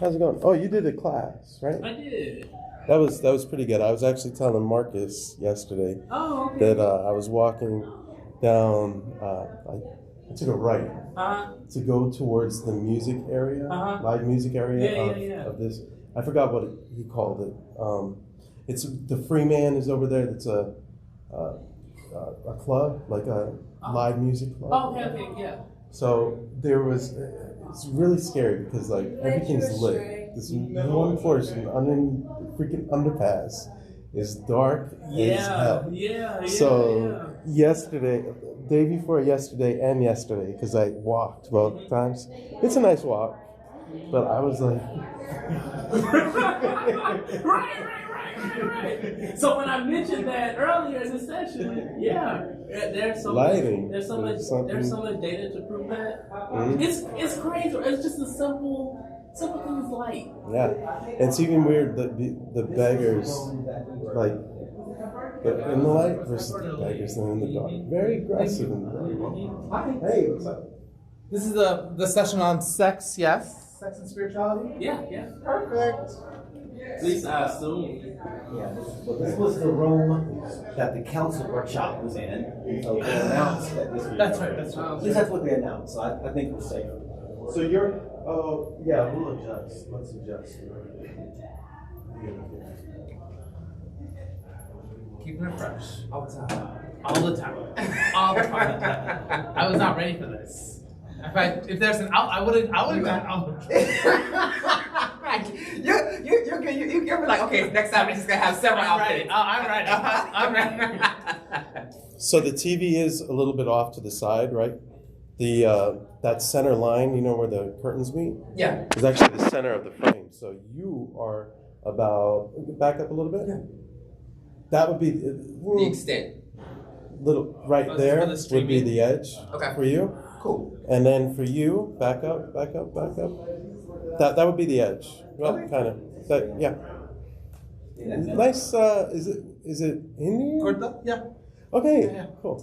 How's it going? Oh, you did a class, right? I did. That was pretty good. I was actually telling Marcus yesterday Oh, okay. that I was walking down. I took a right Uh-huh. to go towards the music area, Uh-huh. live music area Yeah. of this. I forgot what he called it. It's the Freeman is over there. That's a, a club, like a live music club. Oh, okay, yeah. So there was. It's really scary because like everything's lit. This one portion underneath the freaking underpass is dark as hell. So yesterday, day before yesterday and yesterday, because I walked both times. It's a nice walk, but I was like, right. So when I mentioned that earlier in the session, there's so lighting. There's so much data to prove that. Mm-hmm. It's crazy. It's just a simple thing is light. Yeah, it's even weird that the beggars like in the light versus the beggars in the dark. Very aggressive in the dark. Hey, what's up? This is the session on sex, yes? Sex and spirituality? Yeah. Perfect. At least I assume. Yeah, well, this was the room that the council workshop was in. So they announced that this was. That's right. At least that's what they announced, so I think it was safe. So you're, we'll adjust. Let's adjust. Keeping it fresh. All the time. I was not ready for this. If there's an out, I wouldn't done out. You're good. You're like, okay, next time we're just gonna have several outfits. I'm ready. So the TV is a little bit off to the side, right? The that center line, you know where the curtains meet, Yeah. is actually the center of the frame. So you are about back up a little bit. Yeah. That would be The extent. little right For there the would be streaming? the edge Okay. for you, Cool. and then for you, back up. That would be the edge. Well, Okay. kind of. That yeah. Nice. Is it Indian? Kurta? Yeah. Okay. Yeah. Cool.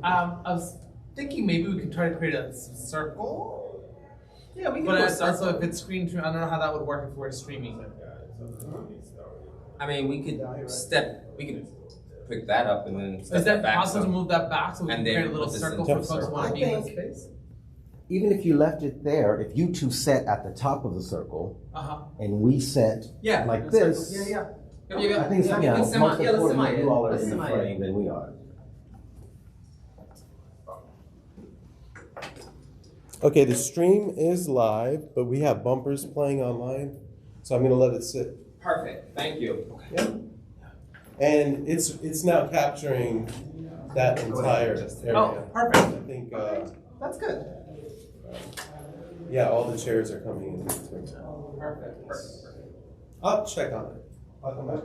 I was thinking maybe we could try to create a circle. Yeah, we can But do a also circle. if it's screen, I don't know how that would work if we're streaming. I mean, we could pick that up and then step Is that back. possible to move that back so we can And then create a little put this circle into for a folks who circle. want to be in I the think- space? Even if you left it there, if you two sat at the top of the circle and we sat Yeah. like this, Yeah. I think it's most let's important semi that you all are Let's in the semi frame than we are. Okay, the stream is live, but we have bumpers playing online, so I'm gonna let it sit. Perfect. Thank you. Yeah. And it's now capturing that entire area. Oh, perfect. I think That's good. yeah, all the chairs are coming in too. Perfect. I'll check on it. I'll come back.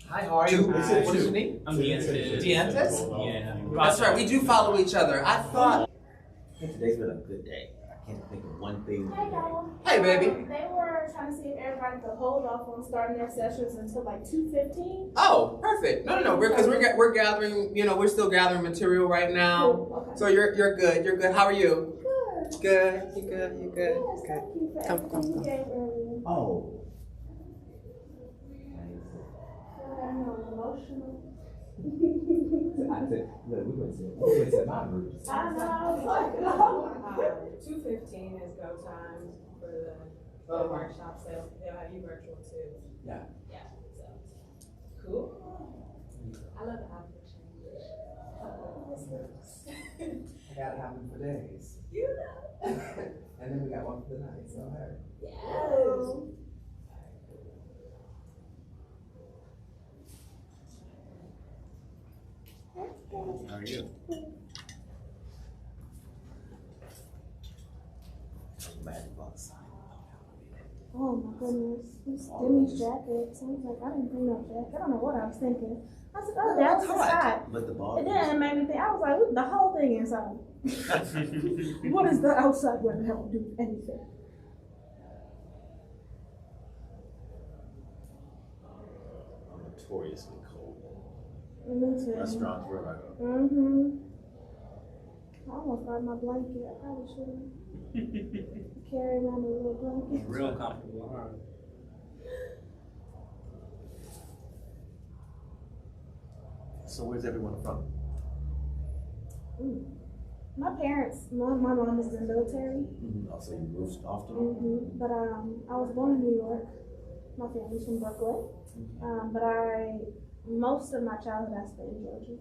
Hi, how are you? Is it What is two? your name? I'm Diantes. Diantes? Yeah. That's right. We do follow each other. I thought. I think today's been a good day. I can't think of one thing. Hey, y'all. Hey, baby. They were trying to see if everybody could hold off on starting their sessions until like 2:15. Oh, perfect. No. Because we're gathering. You know, we're still gathering material right now. Cool, okay. So you're good. You're good. How are you? Good. Good. You good? You good? Yes, thank you for everything you gave earlier. Oh. I know, I'm emotional. I said, look, we went to my groups. I know, I was like, oh. 2:15 is go time for the workshop, so they'll have you virtual too. Yeah. Yeah, so, cool. I love the outfit change. I got it happening for days. You know. And then we got one for the night, so hey. Yes. How are you? Oh my goodness, this Demi's jacket. So I was like, I didn't bring no jacket. I don't know what I was thinking. I said, oh, that was hot. But the ball. And then it made me think, I was like, look, the whole thing inside. What is the outside going to help do anything? Notoriously cold. Me too. Restaurants were like, Mm-hmm. I almost got my blanket. I probably shouldn't carry around a little blanket. Real comfortable. So where's everyone from? My parents, my mom is in the military. Oh, so you moved often? But I was born in New York. My family's from Brooklyn. But most of my childhood I spent in Georgia.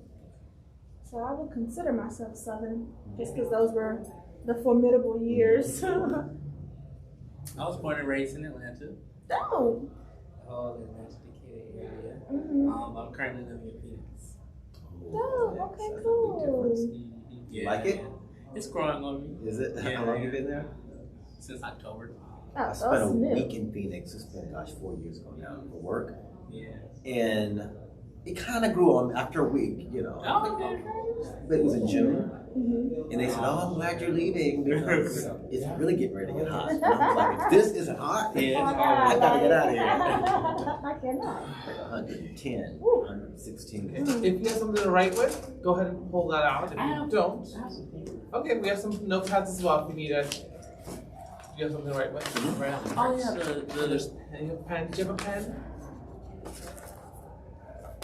So I would consider myself Southern, just because those were the formidable years. I was born and raised in Atlanta. Oh. Oh, the Atlanta Decatur area. I'm currently living in Phoenix. Oh, okay, That's a big cool. difference. Yeah, Like it? It's growing on me. Is it? Yeah, How long you been there? Since October. I Oh, spent a that's new. week in Phoenix. It's been, 4 years ago now for work. Yeah. And it kind of grew on me after a week, Oh, okay. But it was in June. And they said, oh, I'm glad you're leaving because it's really getting ready to get hot. And I was like, if this isn't hot, Yeah. I gotta get out of here. I cannot. Like 110, 116. If you have something to write with, go ahead and pull that out. If you don't, okay, we have some notepads as well if you need it. Do you have something to write with? Right on. Oh, yeah, There's a pen. Do you have a pen?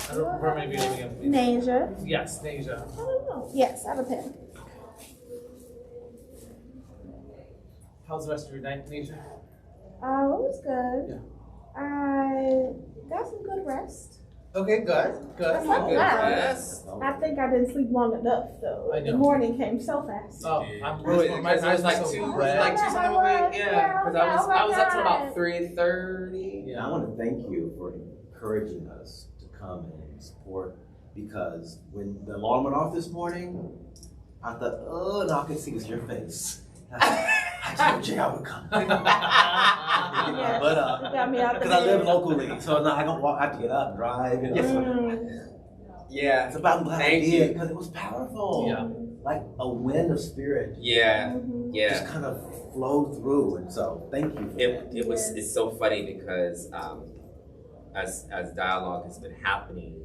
I don't remember maybe your name again. Nasia. Yes, Nasia. I don't know. Yes, I have a pen. How's the rest of your night, Nasia? It was good. Yeah. I got some good rest. Okay, good. That's not bad. Yes. I think I didn't sleep long enough though. I know. The morning came so fast. Oh, I'm Really? really. My Because it was eyes like are so two, red. like 2 something a week. Yeah, because I was up till God. about 3:30. And I want to thank you for encouraging us to come and support because when the alarm went off this morning, I thought, oh, now I can see it's your face. I told you I would come. But Got me out the because I live bed. locally, so now I don't walk. I have to get up and drive. And Yeah. it's about I'm glad I Thank did you. because it was powerful. Yeah. Like a wind of spirit Yeah. Mhm. Yeah. just kind of flowed through, and so thank you for that. It's so funny because as dialogue has been happening,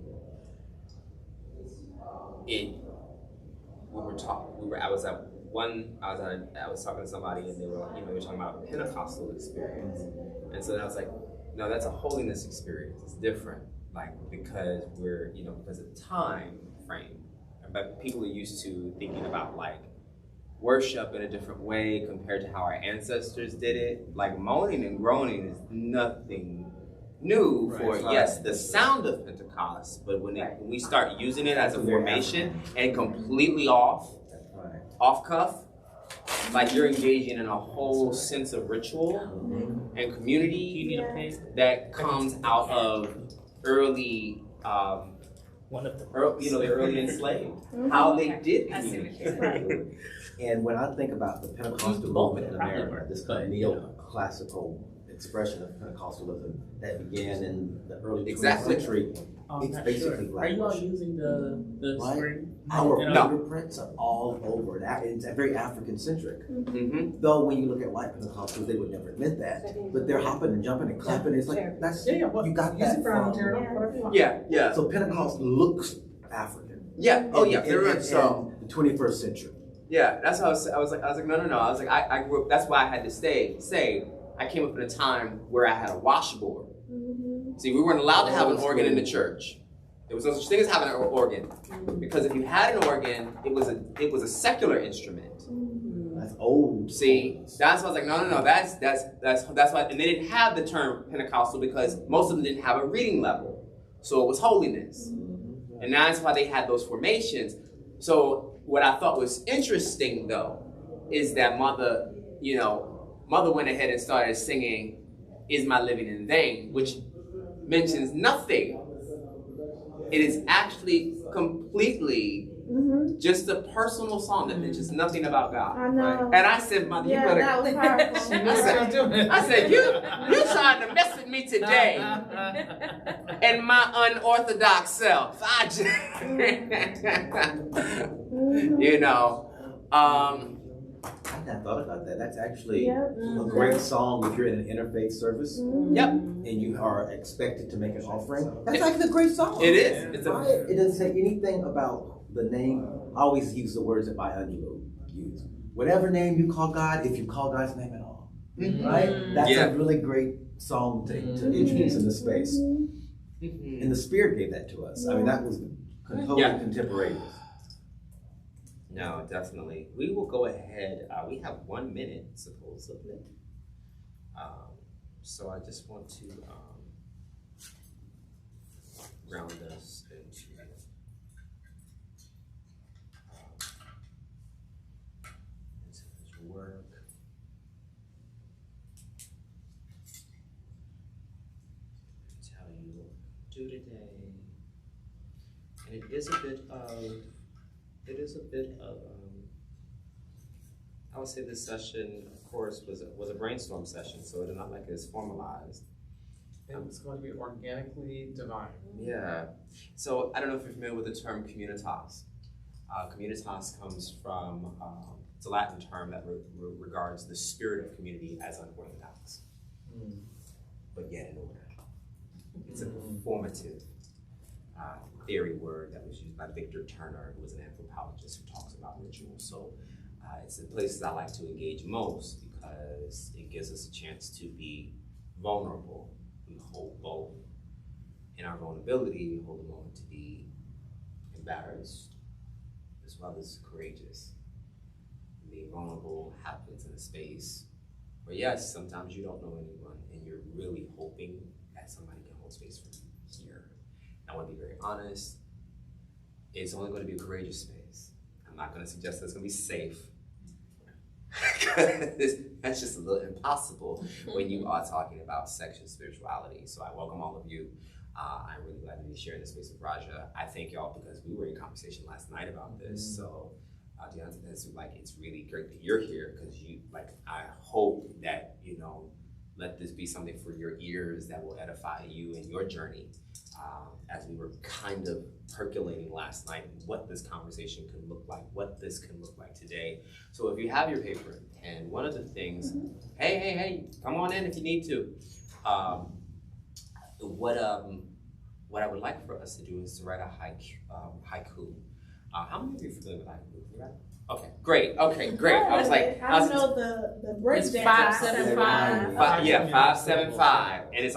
I was talking to somebody and they were like, we were talking about a Pentecostal experience. And so then I was like, no, that's a holiness experience. It's different. Like because because of the time frame. But people are used to thinking about like worship in a different way compared to how our ancestors did it. Like moaning and groaning is nothing new for the sound of Pentecost, but when we start using it as a formation and completely off cuff, like you're engaging in a whole sense of ritual and community that comes out of early the early enslaved, how they did communicate. And when I think about the Pentecostal movement in America, this kind of neoclassical expression of Pentecostalism that began in the early 20th century, it's basically Are black you all worship. using the Right. screen? Our No. fingerprints are all over that. It's very African-centric. Mm-hmm. Though when you look at white Pentecostals, they would never admit that. But they're hopping and jumping and clapping. It's like, that's, you got Use that it for from. Ontario, whatever you want. Yeah. So Pentecost looks African. Yeah. Oh yeah. In So the 21st century. yeah, that's how I was like no. I was like I grew up. That's why I had to say I came up in a time where I had a washboard. See, we weren't allowed to have an organ in the church. There was no such thing as having an organ, because if you had an organ, it was a secular instrument. That's old. See, that's why I was like, no. That's why, and they didn't have the term Pentecostal because most of them didn't have a reading level, so it was holiness, and that's why they had those formations. So what I thought was interesting though is that Mother went ahead and started singing "Is My Living in Vain," which mentions nothing. It is actually completely just a personal song that mentions nothing about God. I know. And I said, Mother, you better. That was powerful. I said, you trying to mess with me today and my unorthodox self. I just, I hadn't thought about that. That's actually Yep. a great song if you're in an interfaith service Yep. and you are expected to make an offering. That's actually a great song. It is. It's a, It doesn't say anything about the name. I always use the words that Maya Angelou used. Whatever name you call God, if you call God's name at all. Right? That's Yeah. a really great song to introduce in the space. And the Spirit gave that to us. I mean, that was totally contemporaneous. no, definitely. We will go ahead. We have 1 minute, supposedly. So I just want to round us into work. Tell you what to do today. And it is a bit of, I would say this session, of course, was a brainstorm session, so it's not like it's formalized. And it's going to be organically divine. Yeah. So I don't know if you're familiar with the term communitas. Communitas comes from, it's a Latin term that regards the spirit of community as unorthodox, but yet in order. It's a performative theory word that was used by Victor Turner, who was an anthropologist who talks about ritual. So it's the places I like to engage most because it gives us a chance to be vulnerable. We hold both. In our vulnerability, we hold a moment to be embarrassed as well as courageous. Being vulnerable happens in a space where, yes, sometimes you don't know anyone and you're really hoping that somebody can hold space for you here. I want to be very honest. It's only going to be a courageous space. I'm not going to suggest that it's going to be safe. That's just a little impossible when you are talking about sexual spirituality. So I welcome all of you. I'm really glad to be sharing this space with Raja. I thank y'all because we were in conversation last night about this. So Deonta, it's really great that you're here because I hope that, let this be something for your ears that will edify you in your journey. As we were kind of percolating last night, what this conversation can look like, what this can look like today. So if you have your paper, and one of the things, hey, come on in if you need to. What I would like for us to do is to write a haiku. How many of you are familiar with haiku? Okay, great. I was like, I know the breakdown. It's 575. 575, and it's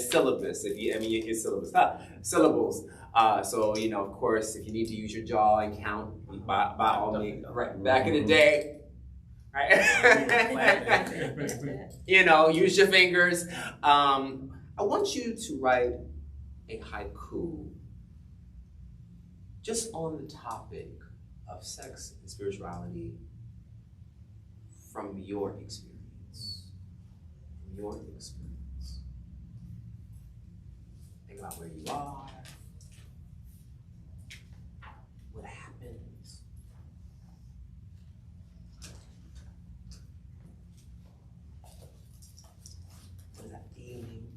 syllabus. It's syllabus, syllables. So of course, if you need to use your jaw and count, by all means. Right back in the day, right? Use your fingers. I want you to write a haiku just on the topic of sex and spirituality from your experience. Think about where you are, what happens. What is that feeling?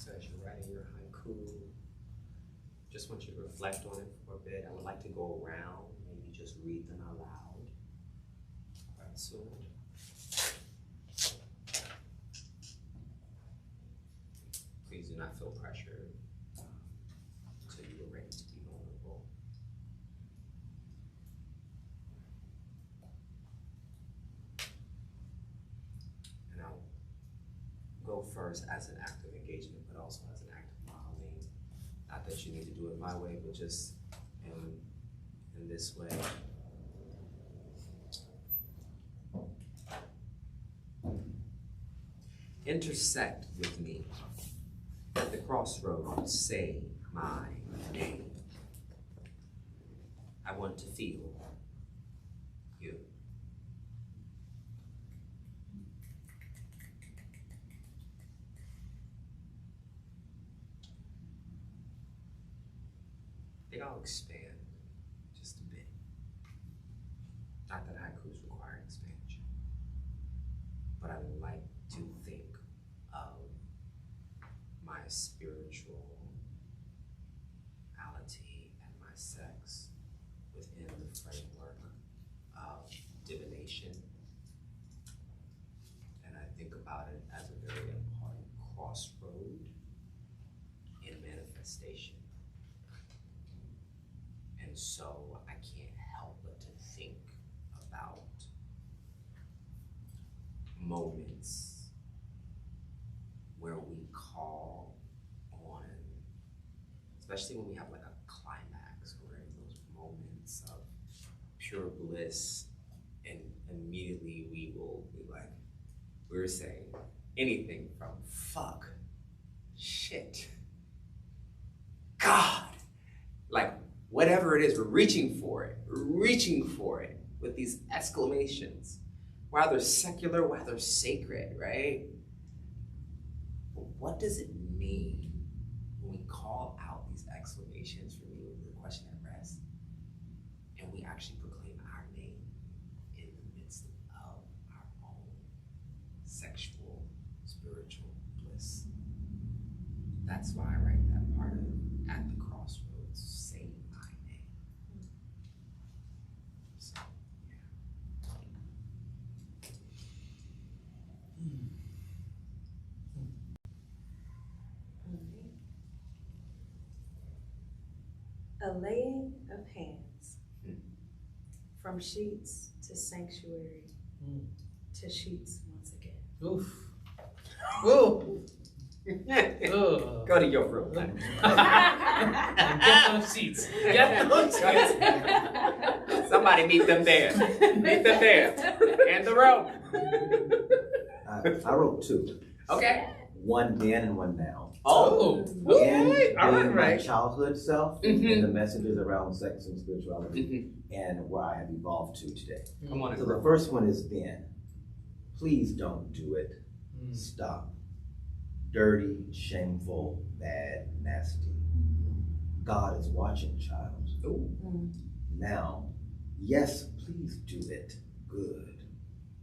So as you're writing your haiku, just want you to reflect on it for a bit. I would like to go around, maybe just read them out loud. Right, so please do not feel pressured until you are ready to be vulnerable. And I'll go first as an act of engagement, but also as an act of modeling. Not that you need to do it my way, but just in this way. Intersect with me at the crossroads, say my name. I want to feel you. I think I'll expand just a bit. Not that haikus require expansion, but I like to think of my spirituality and my sex within the framework of divination. And I think about it as a very important crossroad in manifestation. And so I can't help but to think about moments where we call on, especially when we have like a climax, we're in those moments of pure bliss, and immediately we will be like, we're saying anything from fuck, shit, God, like whatever it is, we're reaching for it with these exclamations, rather secular, rather sacred, right? But what does it mean when we call out these exclamations, for me with the question at rest, and we actually proclaim our name in the midst of our own sexual, spiritual bliss? That's why I write that part of at the crossroads, say my name. So, yeah. A laying of hands, from sheets to sanctuary, to sheets once again. Oof. Woo. Ugh. Go to your room, honey. Get those seats. Get those seats. Somebody meet them there. Meet them there. In the room. I wrote two. Okay. One then and one now. Oh. And Okay. All then my right. childhood self Mhm. and the messages around sex and spirituality and where I have evolved to today. Come on. So the first one is then. Please don't do it. Stop. Dirty, shameful, bad, nasty. God is watching, child. Ooh. Now, yes, please do it. Good.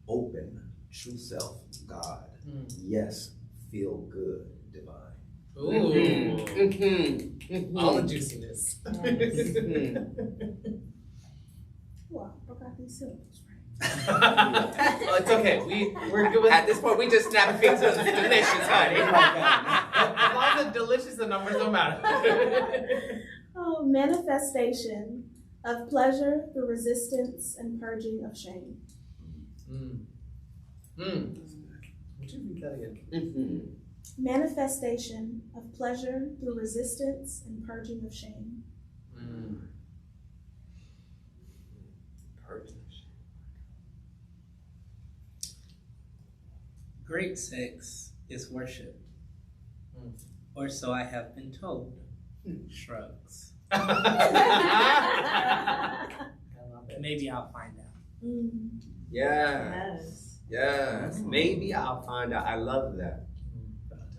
Open, true self, God. Yes, feel good, divine. Ooh. Mm-hmm. All the juiciness. Well, I forgot these syllables, right? Oh, it's okay. We're good with At this point, we just snap fingers. It's delicious, honey. as long as it's delicious, the numbers don't matter. Oh, manifestation of pleasure through resistance and purging of shame. Would you read that again? Mm-hmm. Manifestation of pleasure through resistance and purging of shame. Purging. Great sex is worship. Or so I have been told. Shrugs. I love it. Maybe I'll find out. Yes. Yes. Maybe I'll find out. I love that.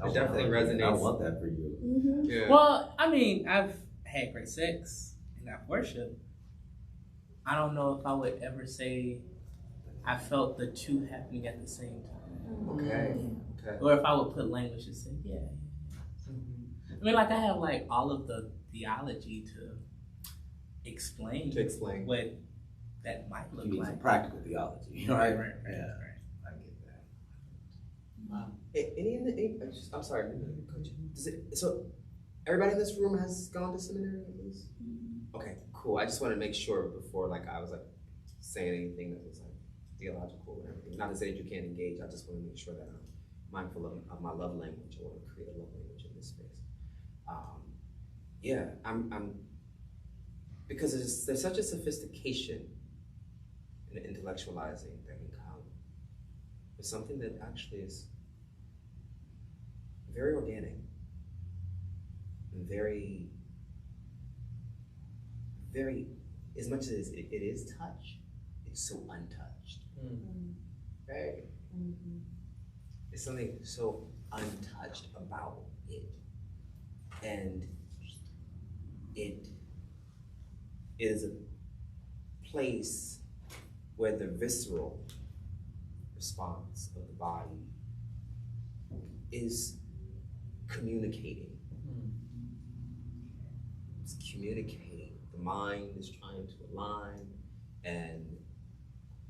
It definitely resonates. I want that for you. Mm-hmm. Yeah. Well, I mean, I've had great sex and I've worshiped. I don't know if I would ever say I felt the two happening at the same time. Okay. Okay. Or if I would put language and say, yeah. I mean, like I have like all of the theology to explain what that might look You mean like. some practical theology, Right, right? right, right, Yeah. right. I get that. Wow. I'm sorry, Coach. So everybody in this room has gone to seminary at least? Okay, cool. I just want to make sure before like I was like saying anything that was like theological or anything. Not to say that you can't engage. I just want to make sure that I'm mindful of my love language. I want to create a love language in this space. Yeah, I'm because there's such a sophistication in intellectualizing that can come with something that actually is very organic and very, very, as much as it is touch, it's so untouched. Right? There's something so untouched about it. And it is a place where the visceral response of the body is communicating. It's communicating. The mind is trying to align. And,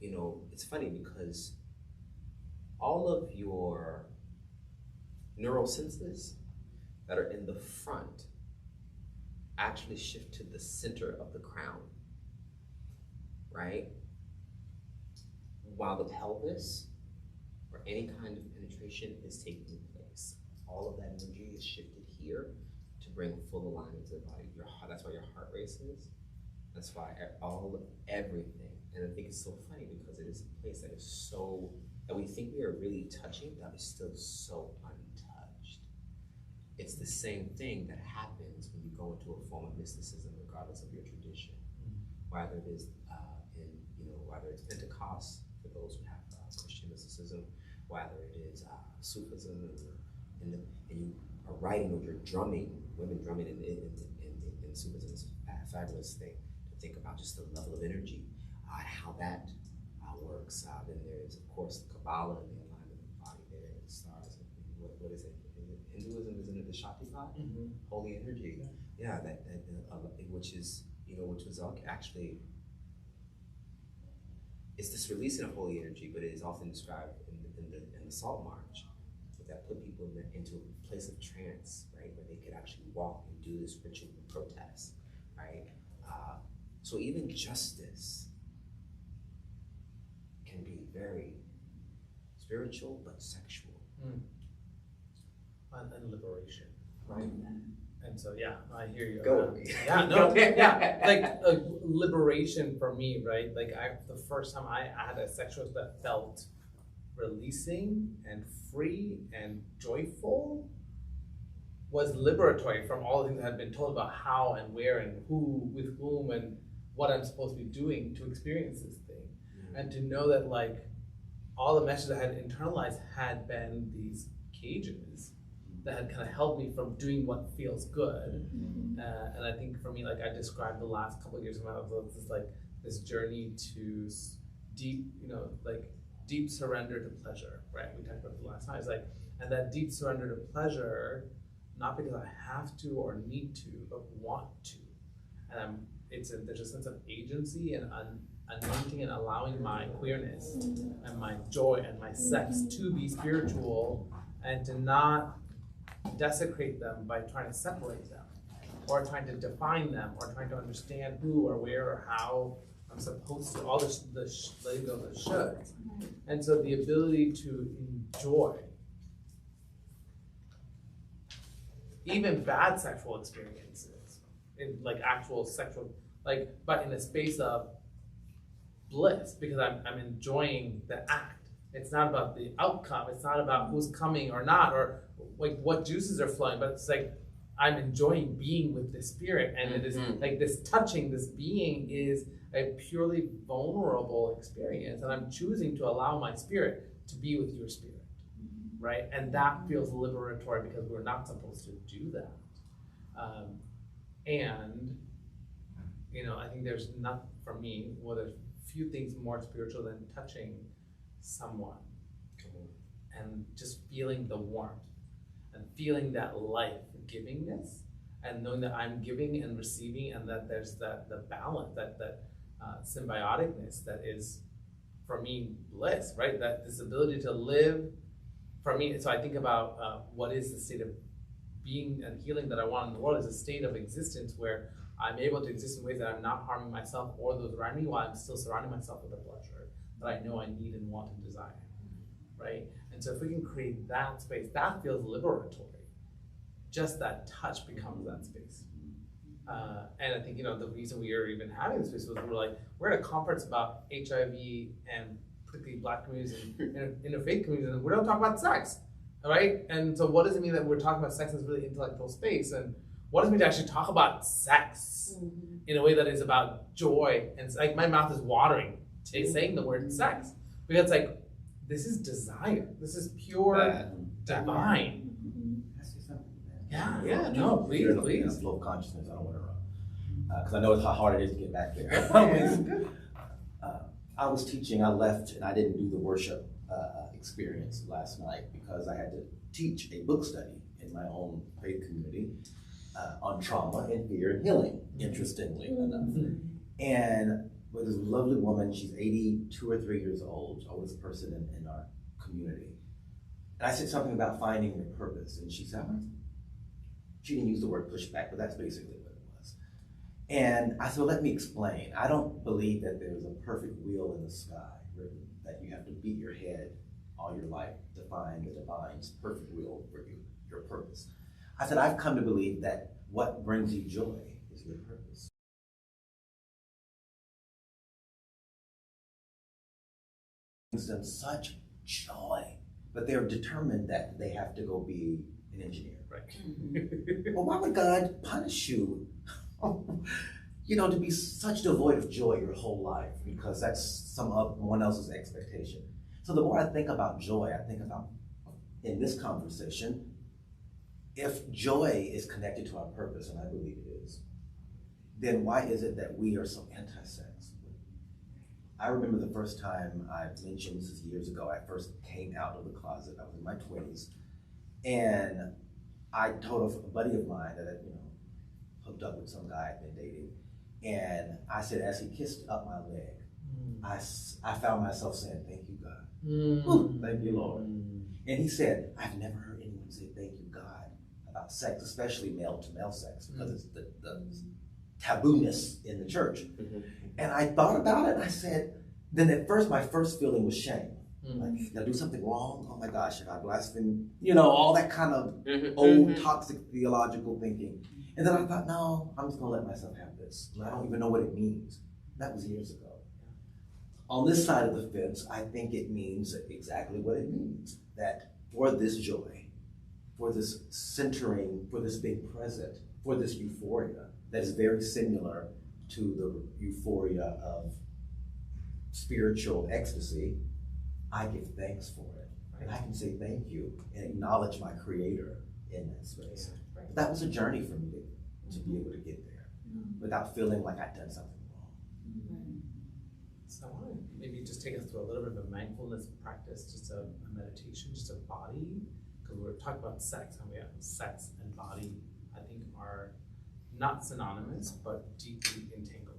you know, it's funny because all of your neural senses that are in the front actually shift to the center of the crown, right? While the pelvis or any kind of penetration is taking place, all of that energy is shifted here to bring full alignment to the body. Your heart, that's why your heart races. That's why everything. And I think it's so funny because it is a place that is so, that we think we are really touching, that is still so untouched. It's the same thing that happens when you go into a form of mysticism, regardless of your tradition. Whether it is whether it's Pentecost for those who have Christian mysticism, whether it is Sufism, and you are writing or you're drumming, women drumming in Sufism is a fabulous thing to think about, just the level of energy, how that works. Then there's of course the Kabbalah and the alignment of the body there, the stars. What is it? Hinduism, isn't it the Shaktipat? Holy energy. Yeah, which was actually, it's this releasing of holy energy, but it is often described in the Salt March, that put people into a place of trance, right, where they could actually walk and do this ritual protest, right? So even justice can be very spiritual but sexual. And liberation, right? And so, yeah, I hear you. Go. Yeah, no, yeah. Like liberation for me, right? Like the first time I had a sexual that felt releasing and free and joyful was liberatory from all the things I had been told about how and where and who, with whom, and what I'm supposed to be doing to experience this thing. And to know that like all the messages I had internalized had been these cages that had kind of held me from doing what feels good. And I think for me, like I described the last couple of years of my life as like this journey to deep surrender to pleasure, right? We talked about it last time. It's like, and that deep surrender to pleasure, not because I have to or need to, but want to. And there's a sense of agency and anointing and allowing my queerness and my joy and my sex to be spiritual and to not desecrate them by trying to separate them or trying to define them or trying to understand who or where or how I'm supposed to, all the should. And so the ability to enjoy even bad sexual experiences, in like actual sexual, like, but in a space of bliss, because I'm enjoying the act. It's not about the outcome. It's not about who's coming or not, or like what juices are flowing, but it's like I'm enjoying being with the spirit, and it is like this touching, this being is a purely vulnerable experience, and I'm choosing to allow my spirit to be with your spirit, right? And that feels liberatory because we're not supposed to do that. And I think there's not, for me, there's few things more spiritual than touching someone and just feeling the warmth. and feeling that life givingness, and knowing that I'm giving and receiving, and that there's the balance, that symbioticness that is, for me, bliss, right? That this ability to live, for me, so I think about what is the state of being and healing that I want in the world is a state of existence where I'm able to exist in ways that I'm not harming myself or those around me, while I'm still surrounding myself with a pleasure that I know I need and want and desire, right? And so if we can create that space, that feels liberatory. Just that touch becomes that space. And I think, the reason we are even having this space was we're at a conference about HIV and particularly Black communities and interfaith communities, and we don't talk about sex, right? And so what does it mean that we're talking about sex in this really intellectual space? And what does it mean to actually talk about sex in a way that is about joy? And it's like my mouth is watering saying the word sex, because this is desire. This is pure divine. Yeah, no, please. Flow of consciousness. I don't want to run because I know how hard it is to get back there. I was teaching. I left and I didn't do the worship experience last night because I had to teach a book study in my own faith community on trauma and fear and healing. Interestingly enough, and with this lovely woman, she's 82 or 3 years old, oldest person in our community. And I said something about finding your purpose, and she said, she didn't use the word pushback, but that's basically what it was. And I said, well, let me explain. I don't believe that there's a perfect wheel in the sky written that you have to beat your head all your life to find the divine's perfect wheel for you, your purpose. I said, I've come to believe that what brings you joy is your purpose. Brings them such joy, but they're determined that they have to go be an engineer. Right. Well, why would God punish you, to be such devoid of joy your whole life? Because that's someone else's expectation. So the more I think about joy, I think about, in this conversation, if joy is connected to our purpose, and I believe it is, then why is it that we are so anti-sex? I remember the first time I mentioned, this is years ago, I first came out of the closet. I was in my 20s. And I told a buddy of mine that had, hooked up with some guy I'd been dating. And I said, as he kissed up my leg, I found myself saying, thank you, God. Ooh, thank you, Lord. And he said, I've never heard anyone say thank you, God, about sex, especially male-to-male sex, because it's the taboo-ness in the church. And I thought about it, and I said, then at first, my first feeling was shame. Like, did I do something wrong? Oh my gosh, should I blaspheme? All that kind of old toxic theological thinking. And then I thought, no, I'm just gonna let myself have this. I don't even know what it means. That was years ago. On this side of the fence, I think it means exactly what it means. That for this joy, for this centering, for this being present, for this euphoria that is very similar to the euphoria of spiritual ecstasy, I give thanks for it. And I can say thank you and acknowledge my creator in that space. But that was a journey for me to be able to get there without feeling like I'd done something wrong. So I want to maybe just take us through a little bit of a mindfulness practice, just a meditation, just a body, because we're talking about sex, and we have sex and body, I think, are not synonymous, but deeply entangled.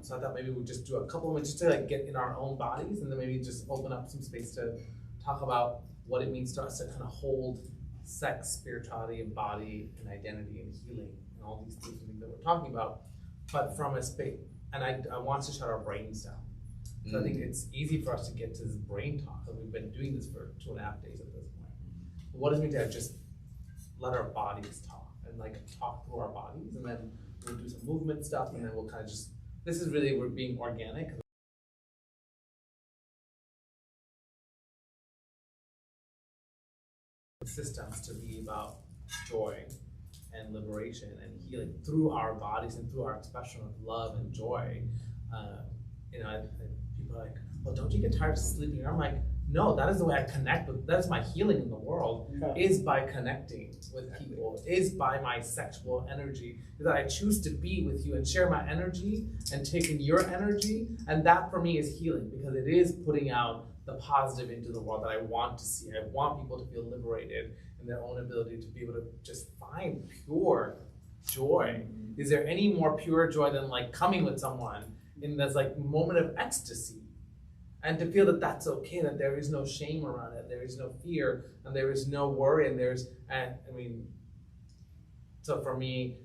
So I thought maybe we'd just do a couple of minutes just to get in our own bodies, and then maybe just open up some space to talk about what it means to us to kind of hold sex, spirituality, and body, and identity, and healing, and all these different things that we're talking about, but from a space. And I want to shut our brains down. So I think it's easy for us to get to this brain talk, because we've been doing this for 2.5 days at this point. But what does it mean to just let our bodies talk, and talk through our bodies, and then we'll do some movement stuff, and then we'll kind of just, this is really, we're being organic. Systems to be about joy and liberation and healing through our bodies and through our expression of love and joy. People are like, well, don't you get tired of sleeping? And I'm like, no, that is the way I connect with, that is my healing in the world, is by connecting with people, is by my sexual energy, is that I choose to be with you and share my energy and take in your energy. And that for me is healing, because it is putting out the positive into the world that I want to see. I want people to feel liberated in their own ability to be able to just find pure joy. Is there any more pure joy than like coming with someone in this like moment of ecstasy? And to feel that that's okay, that there is no shame around it, there is no fear, and there is no worry, so for me,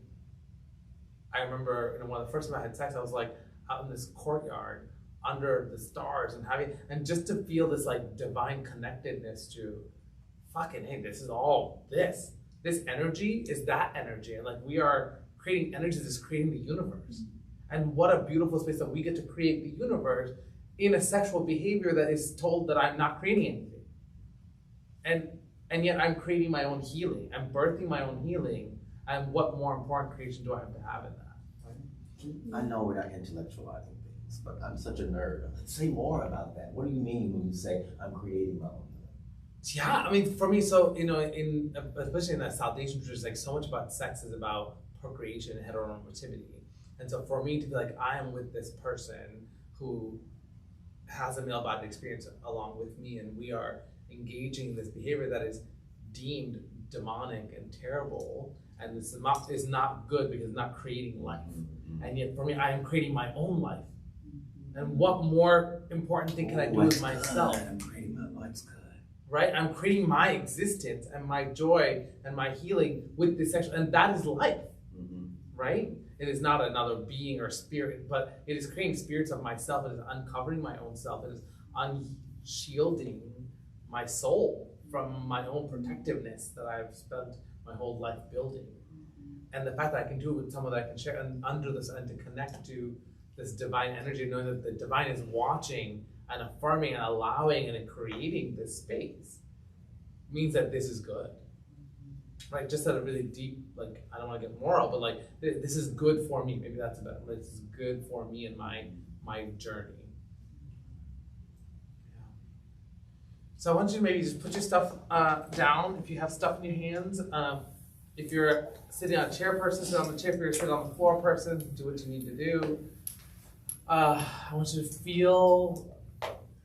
I remember one of the first time I had sex, I was like out in this courtyard under the stars and just to feel this like divine connectedness to fucking, hey, this is all this energy is that energy. And like we are creating energy that's creating the universe. And what a beautiful space that we get to create the universe in a sexual behavior that is told that I'm not creating anything. And yet I'm creating my own healing. I'm birthing my own healing. And what more important creation do I have to have in that? Right? I know we're not intellectualizing things, but I'm such a nerd. Say more about that. What do you mean when you say I'm creating my own healing? Yeah, I mean, for me, so, especially in that South Asian tradition, like so much about sex is about procreation and heteronormativity. And so for me to be like, I am with this person who has a male body experience along with me, and we are engaging in this behavior that is deemed demonic and terrible, and this is not good because it's not creating life. And yet for me, I am creating my own life. And what more important thing can I do with myself? I'm creating my life's good. Right? I'm creating my existence and my joy and my healing with this sexual, and that is life. Right? It is not another being or spirit, but it is creating spirits of myself. It is uncovering my own self. It is unshielding my soul from my own protectiveness that I've spent my whole life building. And the fact that I can do it with someone that I can share and under this and to connect to this divine energy, knowing that the divine is watching and affirming and allowing and creating this space means that this is good. Right, just at a really deep, like, I don't want to get moral, but like, this is good for me. Maybe that's about, this is good for me in my journey. Yeah. So I want you to maybe just put your stuff down if you have stuff in your hands. If you're sitting on a chair person, sit on the chair. If you're sitting on the floor person, do what you need to do. I want you to feel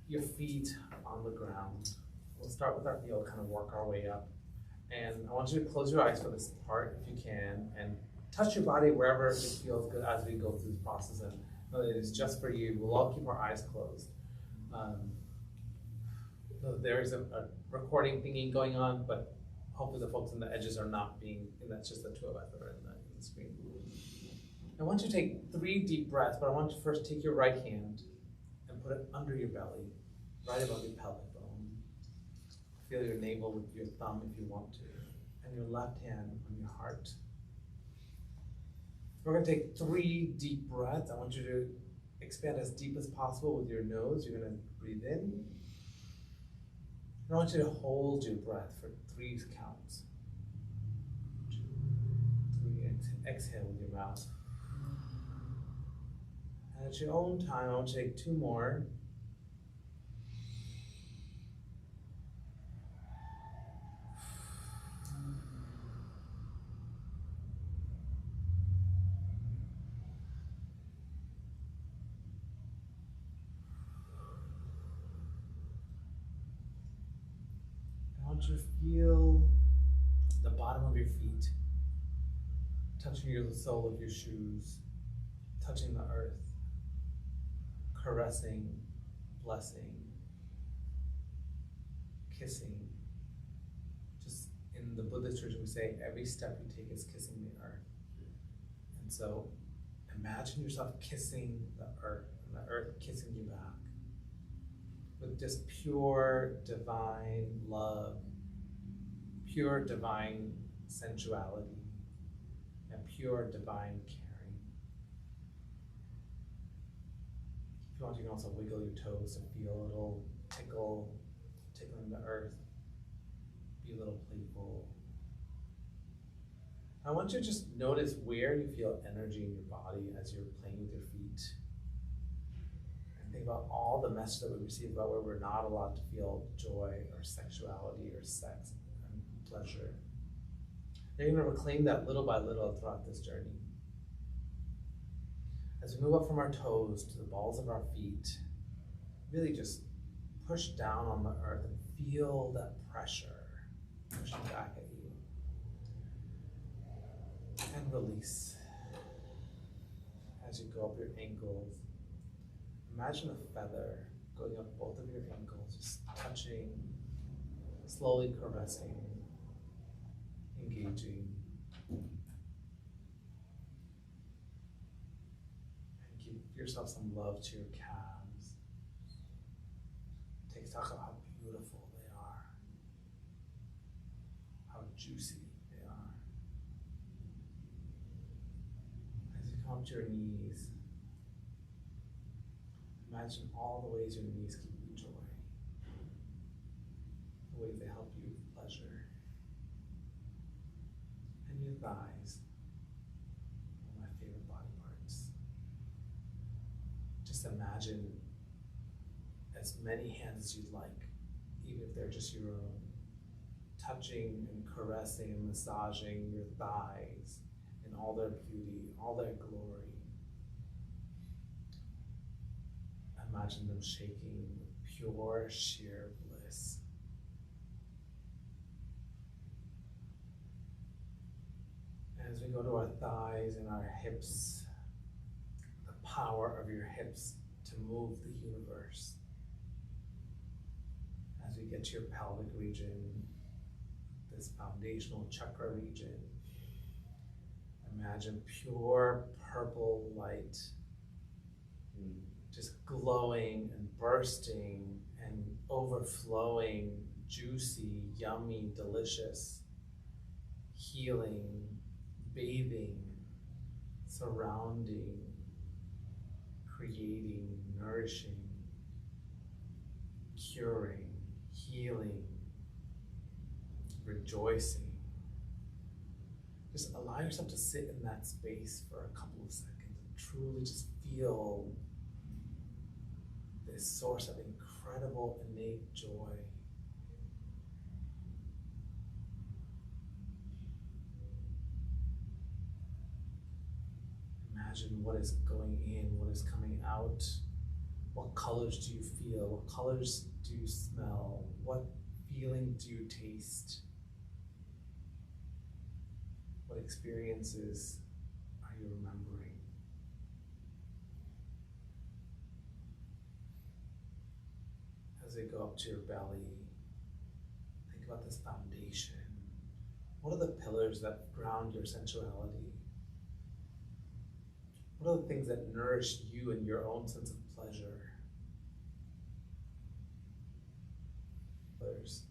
your feet on the ground. We'll start with our feet, we'll kind of work our way up. And I want you to close your eyes for this part, if you can, and touch your body wherever it feels good as we go through this process. And know that it is just for you. We'll all keep our eyes closed. There is a recording thingy going on, but hopefully the folks on the edges are not being, and that's just the two of us that are in the screen. I want you to take 3 deep breaths, but I want you to first take your right hand and put it under your belly, right above your pelvic bone. Feel your navel with your thumb if you want to, and your left hand on your heart. We're going to take 3 deep breaths. I want you to expand as deep as possible with your nose. You're going to breathe in. I want you to hold your breath for 3 counts. 2, 3, exhale with your mouth. And at your own time, I want you to take 2 more. I want you to feel the bottom of your feet, touching the sole of your shoes, touching the earth, caressing, blessing, kissing. Just in the Buddhist tradition, we say every step you take is kissing the earth. And so imagine yourself kissing the earth and the earth kissing you back. With just pure divine love, pure divine sensuality, and pure divine caring. If you want, you can also wiggle your toes to feel a little tickling the earth, be a little playful. I want you to just notice where you feel energy in your body as you're playing with your feet. Think about all the messages that we receive about where we're not allowed to feel joy or sexuality or sex and pleasure. You're going to reclaim that little by little throughout this journey. As we move up from our toes to the balls of our feet, really just push down on the earth and feel that pressure. pushing back at you. And release. As you go up your ankles, imagine a feather going up both of your ankles, just touching, slowly caressing, engaging. And give yourself some love to your calves. Take stock of how beautiful they are, how juicy they are. As you come up to your knees, imagine all the ways your knees give you joy, the ways they help you with pleasure. And your thighs, one of my favorite body parts. Just imagine as many hands as you'd like, even if they're just your own, touching and caressing and massaging your thighs in all their beauty, all their glory. Imagine them shaking with pure, sheer bliss. As we go to our thighs and our hips, the power of your hips to move the universe. As we get to your pelvic region, this foundational chakra region, imagine pure purple light, just glowing and bursting and overflowing, juicy, yummy, delicious, healing, bathing, surrounding, creating, nourishing, curing, healing, rejoicing. Just allow yourself to sit in that space for a couple of seconds and truly just feel this source of incredible innate joy. Imagine what is going in, what is coming out. What colors do you feel? What colors do you smell? What feeling do you taste? What experiences are you remembering? As we go up to your belly, think about this foundation. What are the pillars that ground your sensuality? What are the things that nourish you and your own sense of pleasure? Is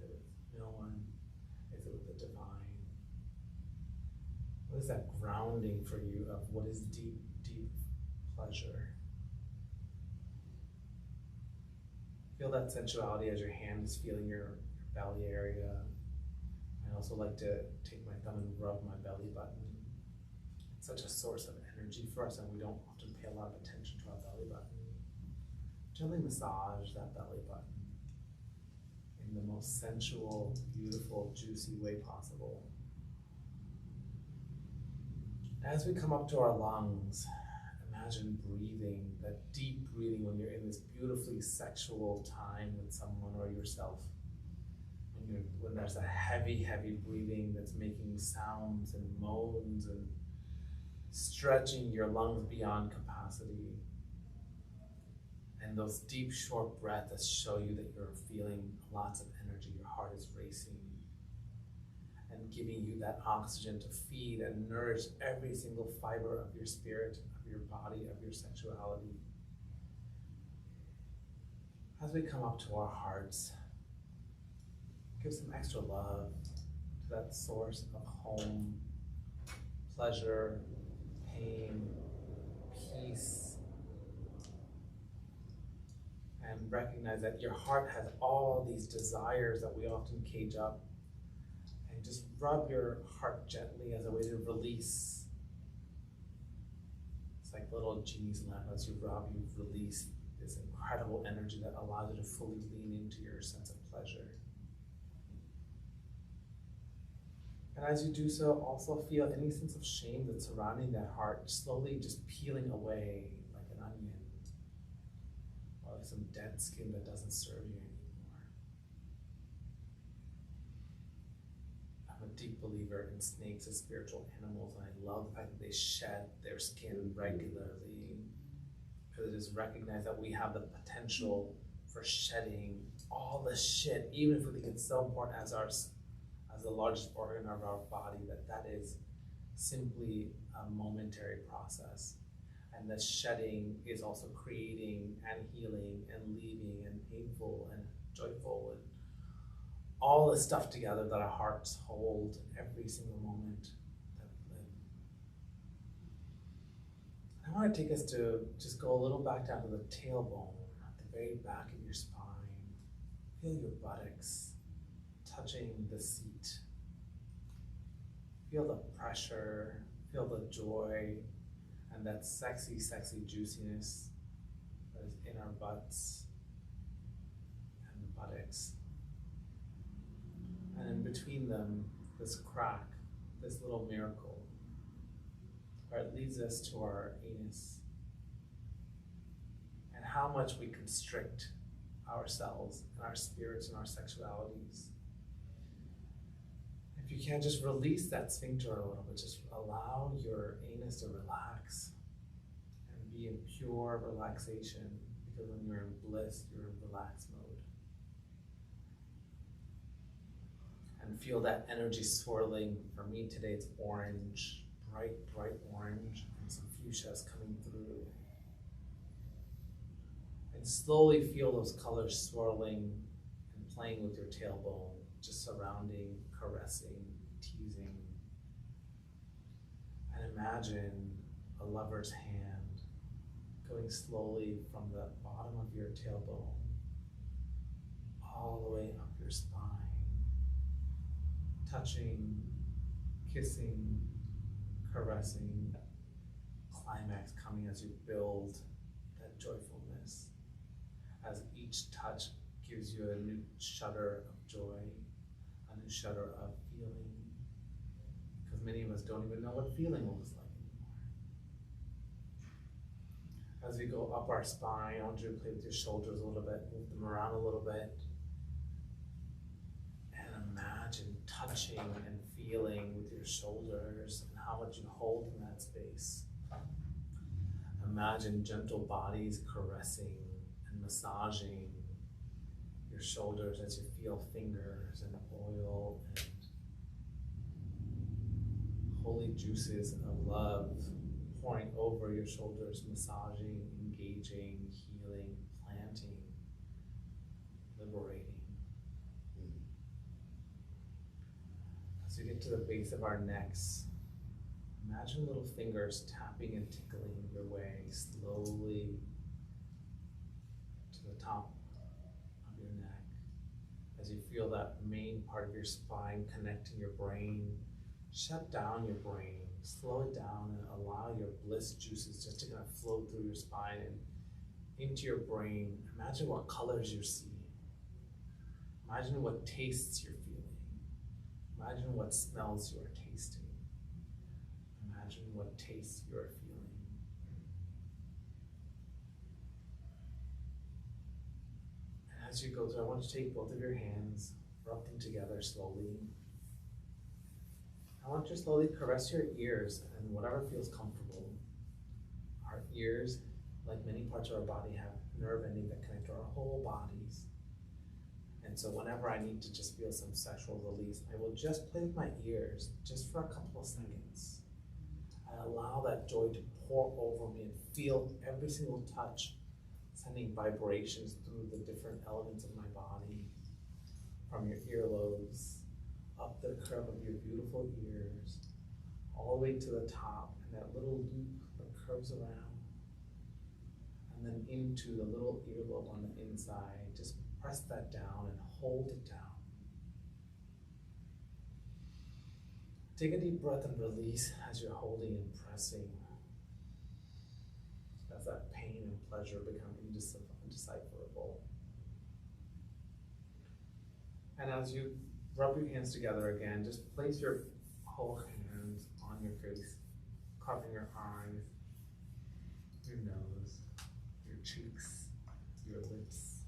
it with no one? Is it with the divine? What is that grounding for you of what is deep, deep pleasure? Feel that sensuality as your hand is feeling your belly area. I also like to take my thumb and rub my belly button. It's such a source of energy for us, and we don't often pay a lot of attention to our belly button. Gently massage that belly button in the most sensual, beautiful, juicy way possible. As we come up to our lungs, imagine breathing, that deep breathing when you're in this beautifully sexual time with someone or yourself. When there's a heavy, heavy breathing that's making sounds and moans and stretching your lungs beyond capacity. And those deep, short breaths that show you that you're feeling lots of energy, your heart is racing, and giving you that oxygen to feed and nourish every single fiber of your spirit, of your body, of your sexuality. As we come up to our hearts, give some extra love to that source of home, pleasure, pain, peace. And recognize that your heart has all these desires that we often cage up. And just rub your heart gently as a way to release. It's like little genie's lamp. As you rub, you release this incredible energy that allows you to fully lean into your sense of pleasure. And as you do so, also feel any sense of shame that's surrounding that heart, slowly just peeling away like an onion, or like some dead skin that doesn't serve you anymore. a deep believer in snakes as spiritual animals, and I love the fact that they shed their skin regularly, because it is recognized that we have the potential for shedding all the shit, even if we think it's so important as the largest organ of our body, that is simply a momentary process. And the shedding is also creating and healing and leaving and painful and joyful and all the stuff together that our hearts hold every single moment that we live. I want to take us to just go a little back down to the tailbone, at the very back of your spine. Feel your buttocks touching the seat. Feel the pressure, feel the joy, and that sexy, sexy juiciness that is in our butts and the buttocks. And in between them, this crack, this little miracle, where it leads us to our anus, and how much we constrict ourselves and our spirits and our sexualities. If you can't just release that sphincter a little bit, just allow your anus to relax and be in pure relaxation, because when you're in bliss, you're in relaxed mode. And feel that energy swirling. For me today, it's orange, bright, bright orange, and some fuchsias coming through. And slowly feel those colors swirling and playing with your tailbone, just surrounding, caressing, teasing. And imagine a lover's hand going slowly from the bottom of your tailbone all the way up your spine, touching, kissing, caressing, climax coming as you build that joyfulness, as each touch gives you a new shudder of joy, a new shudder of feeling, because many of us don't even know what feeling looks like anymore. As we go up our spine, I want you to play with your shoulders a little bit, move them around a little bit, and imagine touching and feeling with your shoulders and how much you hold in that space. Imagine gentle bodies caressing and massaging your shoulders as you feel fingers and oil and holy juices of love pouring over your shoulders, massaging, engaging, healing, planting, liberating. As we get to the base of our necks, imagine little fingers tapping and tickling your way slowly to the top of your neck. As you feel that main part of your spine connecting your brain, shut down your brain, slow it down, and allow your bliss juices just to kind of flow through your spine and into your brain. Imagine what colors you're seeing. Imagine what tastes you're feeling. Imagine what smells you are tasting. Imagine what tastes you are feeling. And as you go through, I want you to take both of your hands, rub them together slowly. I want you to slowly caress your ears and whatever feels comfortable. Our ears, like many parts of our body, have nerve endings that connect to our whole bodies. And so whenever I need to just feel some sexual release, I will just play with my ears just for a couple of seconds. I allow that joy to pour over me and feel every single touch sending vibrations through the different elements of my body, from your earlobes, up the curve of your beautiful ears, all the way to the top, and that little loop that curves around, and then into the little earlobe on the inside. Just press that down and hold it down. Take a deep breath and release as you're holding and pressing. As that pain and pleasure become indecipherable. And as you rub your hands together again, just place your whole hands on your face, covering your eyes, your nose, your cheeks, your lips.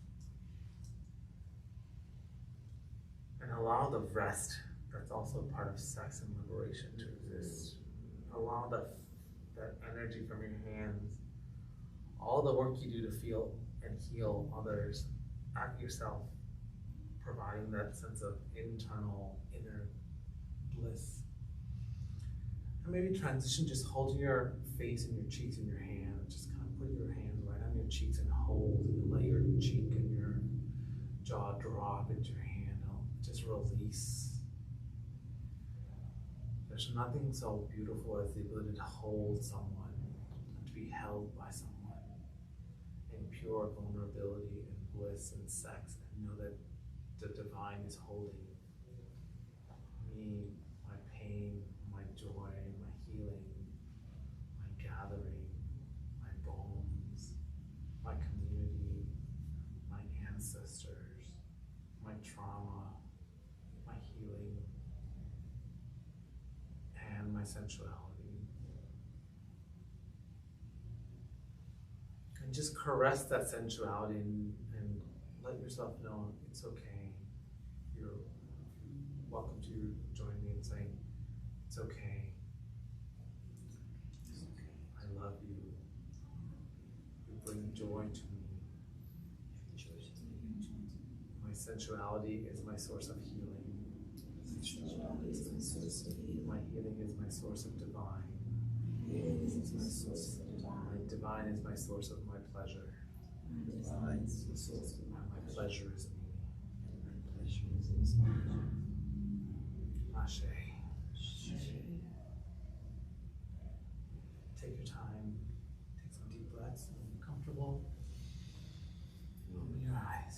And allow the rest, that's also part of sex and liberation to exist. Allow that energy from your hands, all the work you do to feel and heal others, at yourself, providing that sense of internal inner bliss. And maybe transition, just holding your face and your cheeks in your hand. Just kind of put your hands right on your cheeks and hold, and let your cheek and your jaw drop into your hand. Just release. There's nothing so beautiful as the ability to hold someone, to be held by someone in pure vulnerability and bliss and sex, and know that the divine is holding me, my pain, my joy, my healing, my gathering, my bones, my community, my ancestors, my trauma, my healing, and my sensuality. And just caress that sensuality and let yourself know it's okay. You're welcome to join me in saying, it's okay. I love you. You bring joy to me. My sensuality is my source of healing. My healing is my source of divine. My divine is my source of my pleasure. My pleasure is me. Ashe. Take your time. Take some deep breaths. When you're comfortable, open your eyes.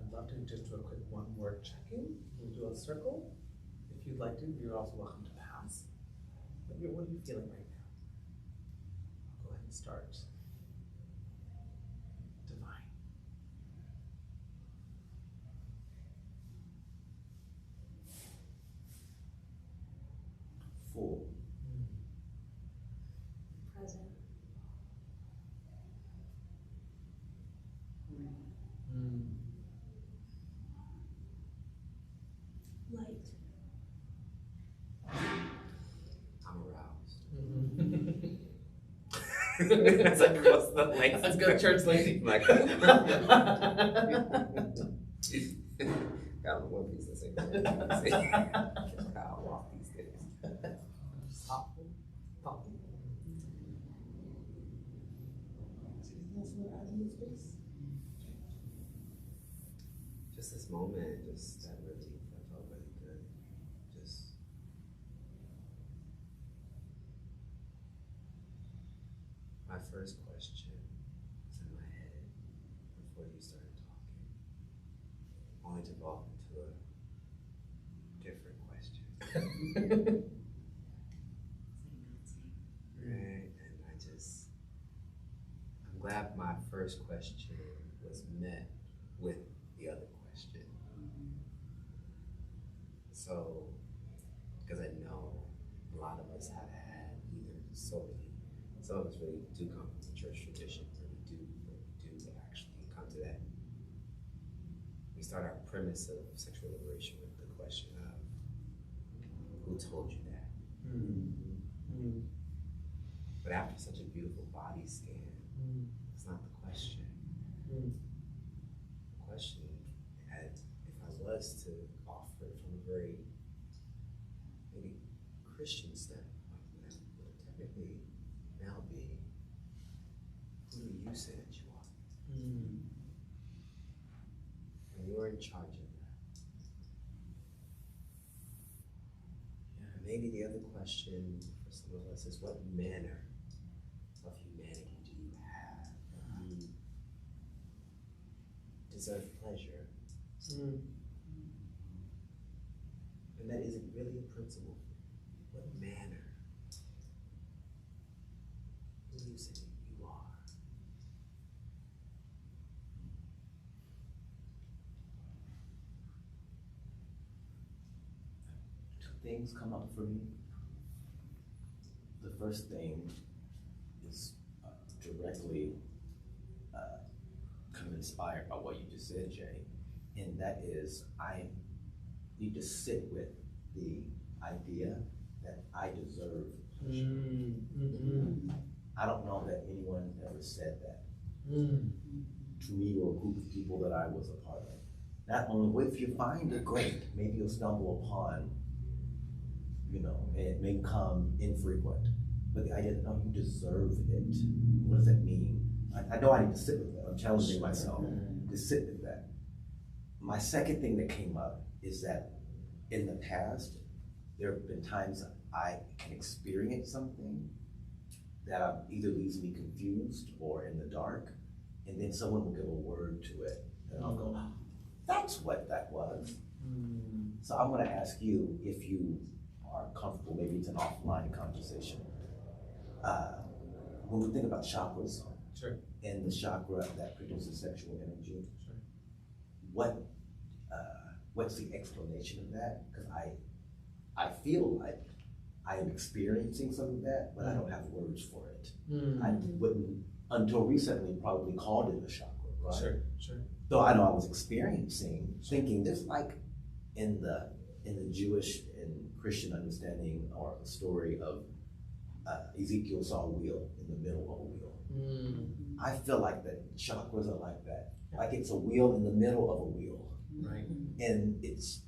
I'd love to just do a quick one-word check-in. We'll do a circle. If you'd like to, you're also welcome to pass. What are you feeling right now? I'll go ahead and start. Divine. Full. Present. Light. I'm aroused. Mm-hmm. That's like, what's the length? That's good church lady. Like, got one piece of thing. I'll walk these days. Stop. Just this moment, just that relief, that felt really good. Just my first question was in my head before you started talking, only to evolve into a different question. Right, and I'm glad my first question was met with the other question. So, because I know a lot of us have had either some of us really do come from the church tradition where we do actually come to that. We start our premise of sexual liberation with the question of, who told you that? Mm-hmm. But after such a beautiful body scan, it's not the question. The question, if I was to offer it from a very maybe Christian standpoint, would technically now be, who do you say that you are? And you're in charge of that. And maybe the other question for some of us is, what manner of humanity do you have? You deserve pleasure. And that isn't really a principle. What manner do you say you are? things come up for me. The first thing is directly kind of inspired by what you just said, Jay, and that is I need to sit with the idea that I deserve pleasure. I don't know that anyone ever said that to me or a group of people that I was a part of. Not only, if you find it, great, maybe you'll stumble upon, you know, and it may come infrequent, but the idea that, no, you deserve it. What does that mean? I know I need to sit with that. I'm challenging myself to sit with that. My second thing that came up is that in the past, there have been times I can experience something that either leaves me confused or in the dark, and then someone will give a word to it, and I'll go, that's what that was. So I'm gonna ask you if you are comfortable, maybe it's an offline conversation. When we think about chakras, Sure. and the chakra that produces sexual energy, Sure. What's the explanation of that? Because I feel like I am experiencing some of that, but I don't have words for it. I wouldn't, until recently, probably called it a chakra, right? Sure, sure. Though I know I was experiencing, thinking this like in the Jewish and Christian understanding or the story of Ezekiel saw a wheel in the middle of a wheel. I feel like that chakras are like that. Like it's a wheel in the middle of a wheel. Right. And it's,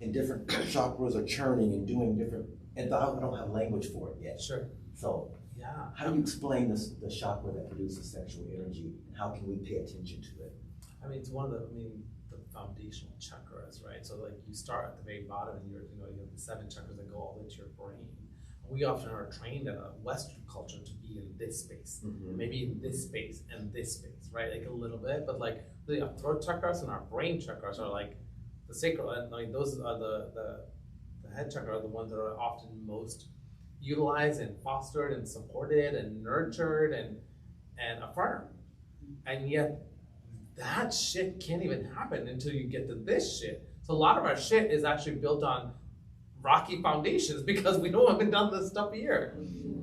and different chakras are churning and doing different, and I don't have language for it yet. Sure. So Yeah. how do you explain this, the chakra that produces sexual energy? How can we pay attention to it? I mean, it's one of the, the foundational chakras, right? So like you start at the very bottom and you have the 7 chakras that go all the way to your brain. We often are trained in a Western culture to be in this space, maybe in this space and this space, right? Like a little bit, but like the throat chakras and our brain chakras are like the sacral. I mean, those are the head chakra are the ones that are often most utilized and fostered and supported and nurtured and affirmed. And yet that shit can't even happen until you get to this shit. So a lot of our shit is actually built on rocky foundations because we haven't done this stuff here.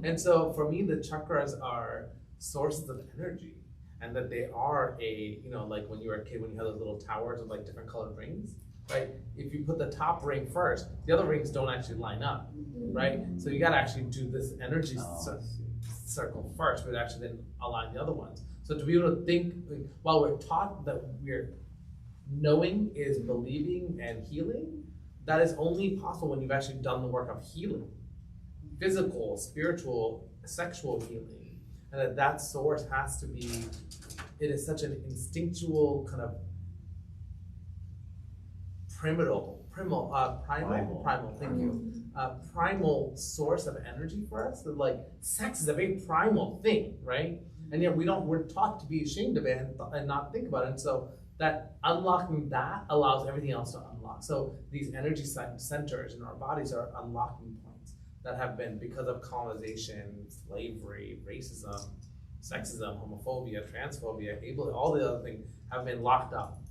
And so for me, the chakras are sources of energy, and that they are like when you were a kid, when you had those little towers with like different colored rings, right? If you put the top ring first, the other rings don't actually line up, right? So you gotta actually do this energy circle first, but actually then align the other ones. So to be able to think, while we're taught that knowing is believing and healing, that is only possible when you've actually done the work of healing, physical, spiritual, sexual healing, and that source has to be. It is such an instinctual kind of primal. Thank you. Primal source of energy for us. That like sex is a very primal thing, right? And yet we're taught to be ashamed of it and not think about it. And so that unlocking that allows everything else to unlock. So these energy centers in our bodies are unlocking points that have been, because of colonization, slavery, racism, sexism, homophobia, transphobia, all the other things have been locked up.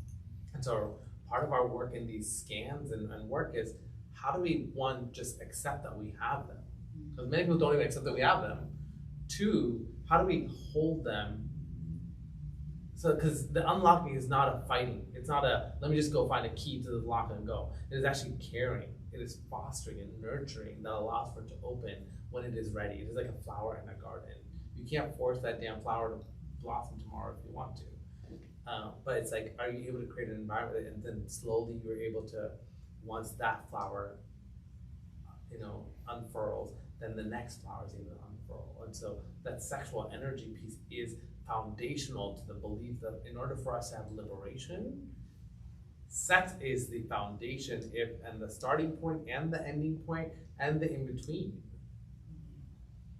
And so part of our work in these scans and work is, how do we, one, just accept that we have them? Because many people don't even accept that we have them. 2, how do we hold them? So, because the unlocking is not a fighting. It's not a, let me just go find a key to the lock and go. It is actually caring. It is fostering and nurturing that allows for it to open when it is ready. It is like a flower in a garden. You can't force that damn flower to blossom tomorrow if you want to. But it's like, are you able to create an environment, and then slowly you're able to, once that flower, unfurls, then the next flower is able to unfurl. And so that sexual energy piece is foundational to the belief that in order for us to have liberation, sex is the foundation, and the starting point and the ending point and the in-between.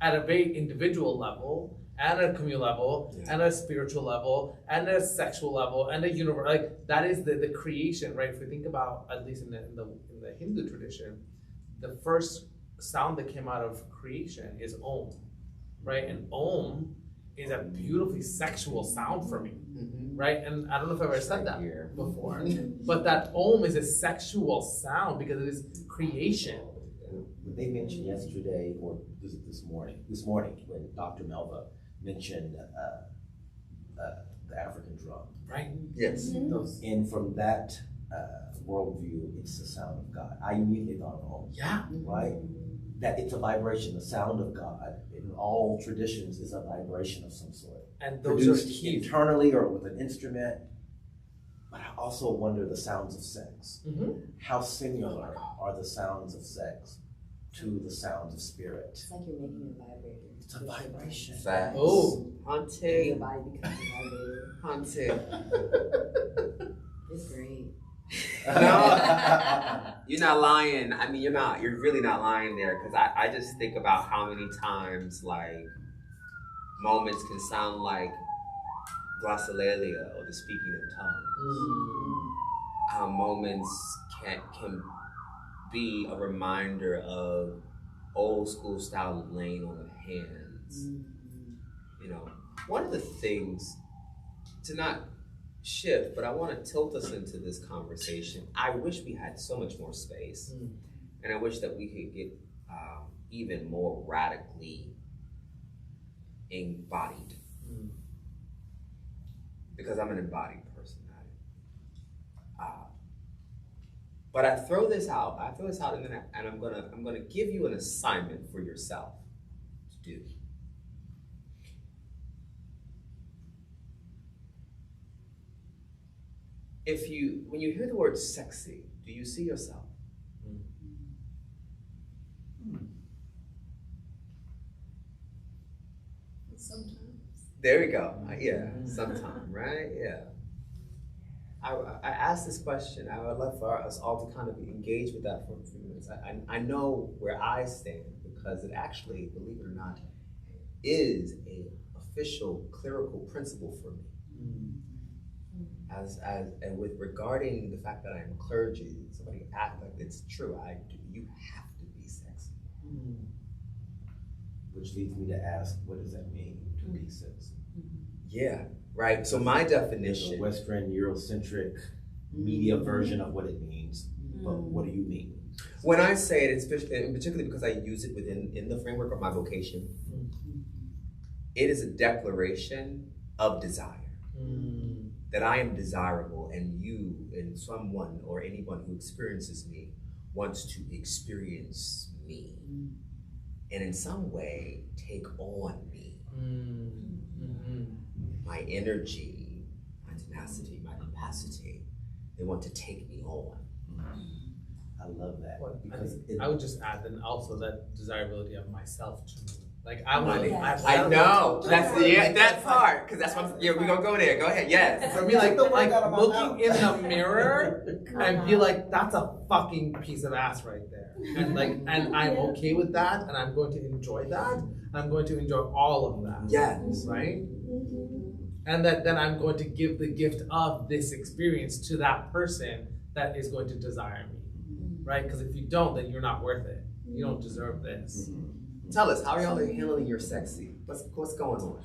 At a very individual level, and a communal level, and a spiritual level, and a sexual level, and a universe, like that is the creation, right? If we think about, at least in the Hindu tradition, the first sound that came out of creation is Om, right? And Om is a beautifully sexual sound for me, right? And I don't know if I've ever said that before, but that Om is a sexual sound because it is creation. but they mentioned yesterday, or was it this morning when Dr. Melva mentioned the African drum. Right. Yes. And from that worldview, it's the sound of God. I immediately thought of home. Yeah. Right? That it's a vibration, the sound of God in all traditions is a vibration of some sort. And those are Produced key. internally or with an instrument. But I also wonder the sounds of sex. Mm-hmm. How similar are the sounds of sex to the sounds of spirit? It's like you're making a vibrator. It's a vibration. Facts. Oh. Your Haunted. body becomes a vibrator. Haunted. It's great. No, you're not lying. I mean, you're really not lying there, because I just think about how many times, like, moments can sound like glossolalia or the speaking of tongues. How moments can be a reminder of old school style of laying on of hands. You know, one of the things, to not shift, but I want to tilt us into this conversation. I wish we had so much more space, and I wish that we could get even more radically embodied, because I'm an embodied person. But I throw this out, and then I'm gonna give you an assignment for yourself to do. When you hear the word sexy, do you see yourself? Sometimes. There we go. Yeah, sometime, right? Yeah. I asked this question. I would love for us all to kind of engage with that for a few minutes. I know where I stand, because it actually, believe it or not, is a official clerical principle for me. And with regarding the fact that I am clergy, somebody asked, like, it's true. You have to be sexy. Which leads me to ask, what does that mean to be sexy? Yeah, right. So my definition. There's a Western Eurocentric media version of what it means, but what do you mean? When I say it, and particularly because I use it in the framework of my vocation, it is a declaration of desire. That I am desirable, and you and someone or anyone who experiences me wants to experience me, and in some way take on me. My energy, my tenacity, my capacity, they want to take me on. I love that. Because I would just add then also that desirability of myself too. Like I want I know. That's that part, because that's what we're gonna go there. Go ahead. Yes. For me, like looking in the mirror and be like, that's a fucking piece of ass right there. And and I'm okay with that, and I'm going to enjoy that, and I'm going to enjoy all of that. Yes. Right? And that then I'm going to give the gift of this experience to that person that is going to desire me. Right? Because if you don't, then you're not worth it. You don't deserve this. Tell us, how are y'all handling your sexy? What's going on?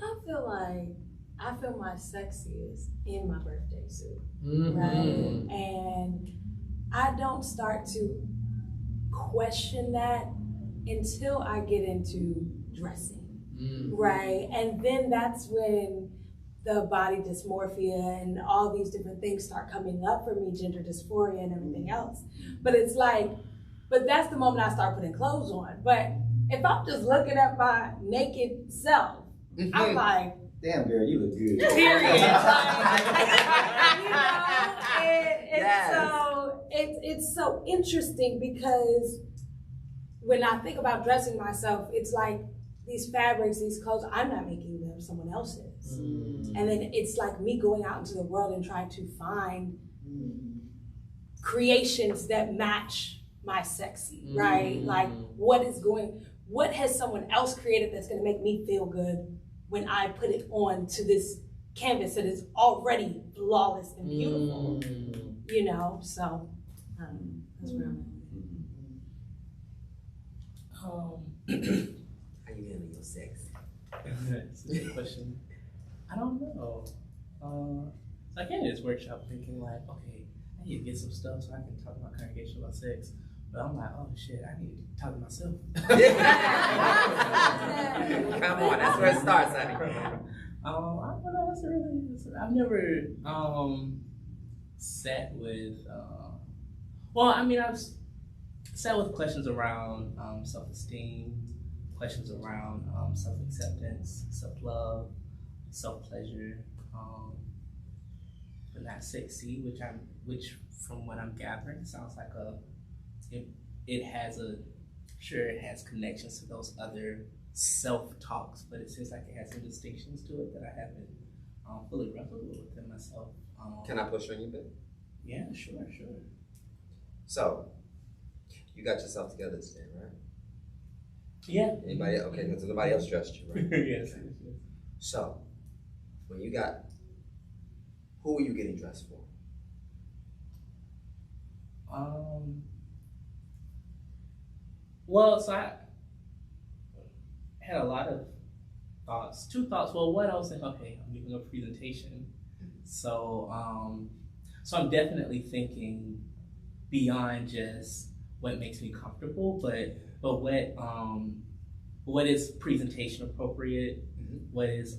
I feel my sexiest in my birthday suit, Mm-hmm. right? And I don't start to question that until I get into dressing, right? And then that's when the body dysmorphia and all these different things start coming up for me, gender dysphoria and everything else. But it's like, but that's the moment I start putting clothes on. But if I'm just looking at my naked self, I'm like, damn girl, you look good. period. So it's so interesting, because when I think about dressing myself, it's like these fabrics, these clothes, I'm not making them, someone else is. And then it's like me going out into the world and trying to find creations that match my sexy, right? Like what has someone else created that's gonna make me feel good when I put it on to this canvas that is already flawless and beautiful, you know? So that's where I'm at. How you handling your sex? That's a good question. I don't know. So I came to this workshop thinking like, okay, I need to get some stuff so I can talk to my congregation about sex. But I'm like, oh shit, I need to talk to myself. Come on, that's where it starts, honey. I don't know. I've never sat with. Well, I mean, I've sat with questions around self-esteem, questions around self-acceptance, self-love, self-pleasure, but not sexy, which from what I'm gathering sounds like it has connections to those other self-talks, but it seems like it has some distinctions to it that I haven't fully wrestled with within myself. Can I push on you a bit? Yeah, sure. So, you got yourself together today, right? Yeah. Anybody? Okay, because nobody else dressed you, right? Yes. So, when you got, who were you getting dressed for? Well, so I had a lot of thoughts. Two thoughts. Well, one, I was thinking, okay, I'm giving a presentation, so I'm definitely thinking beyond just what makes me comfortable, but what is presentation appropriate? What is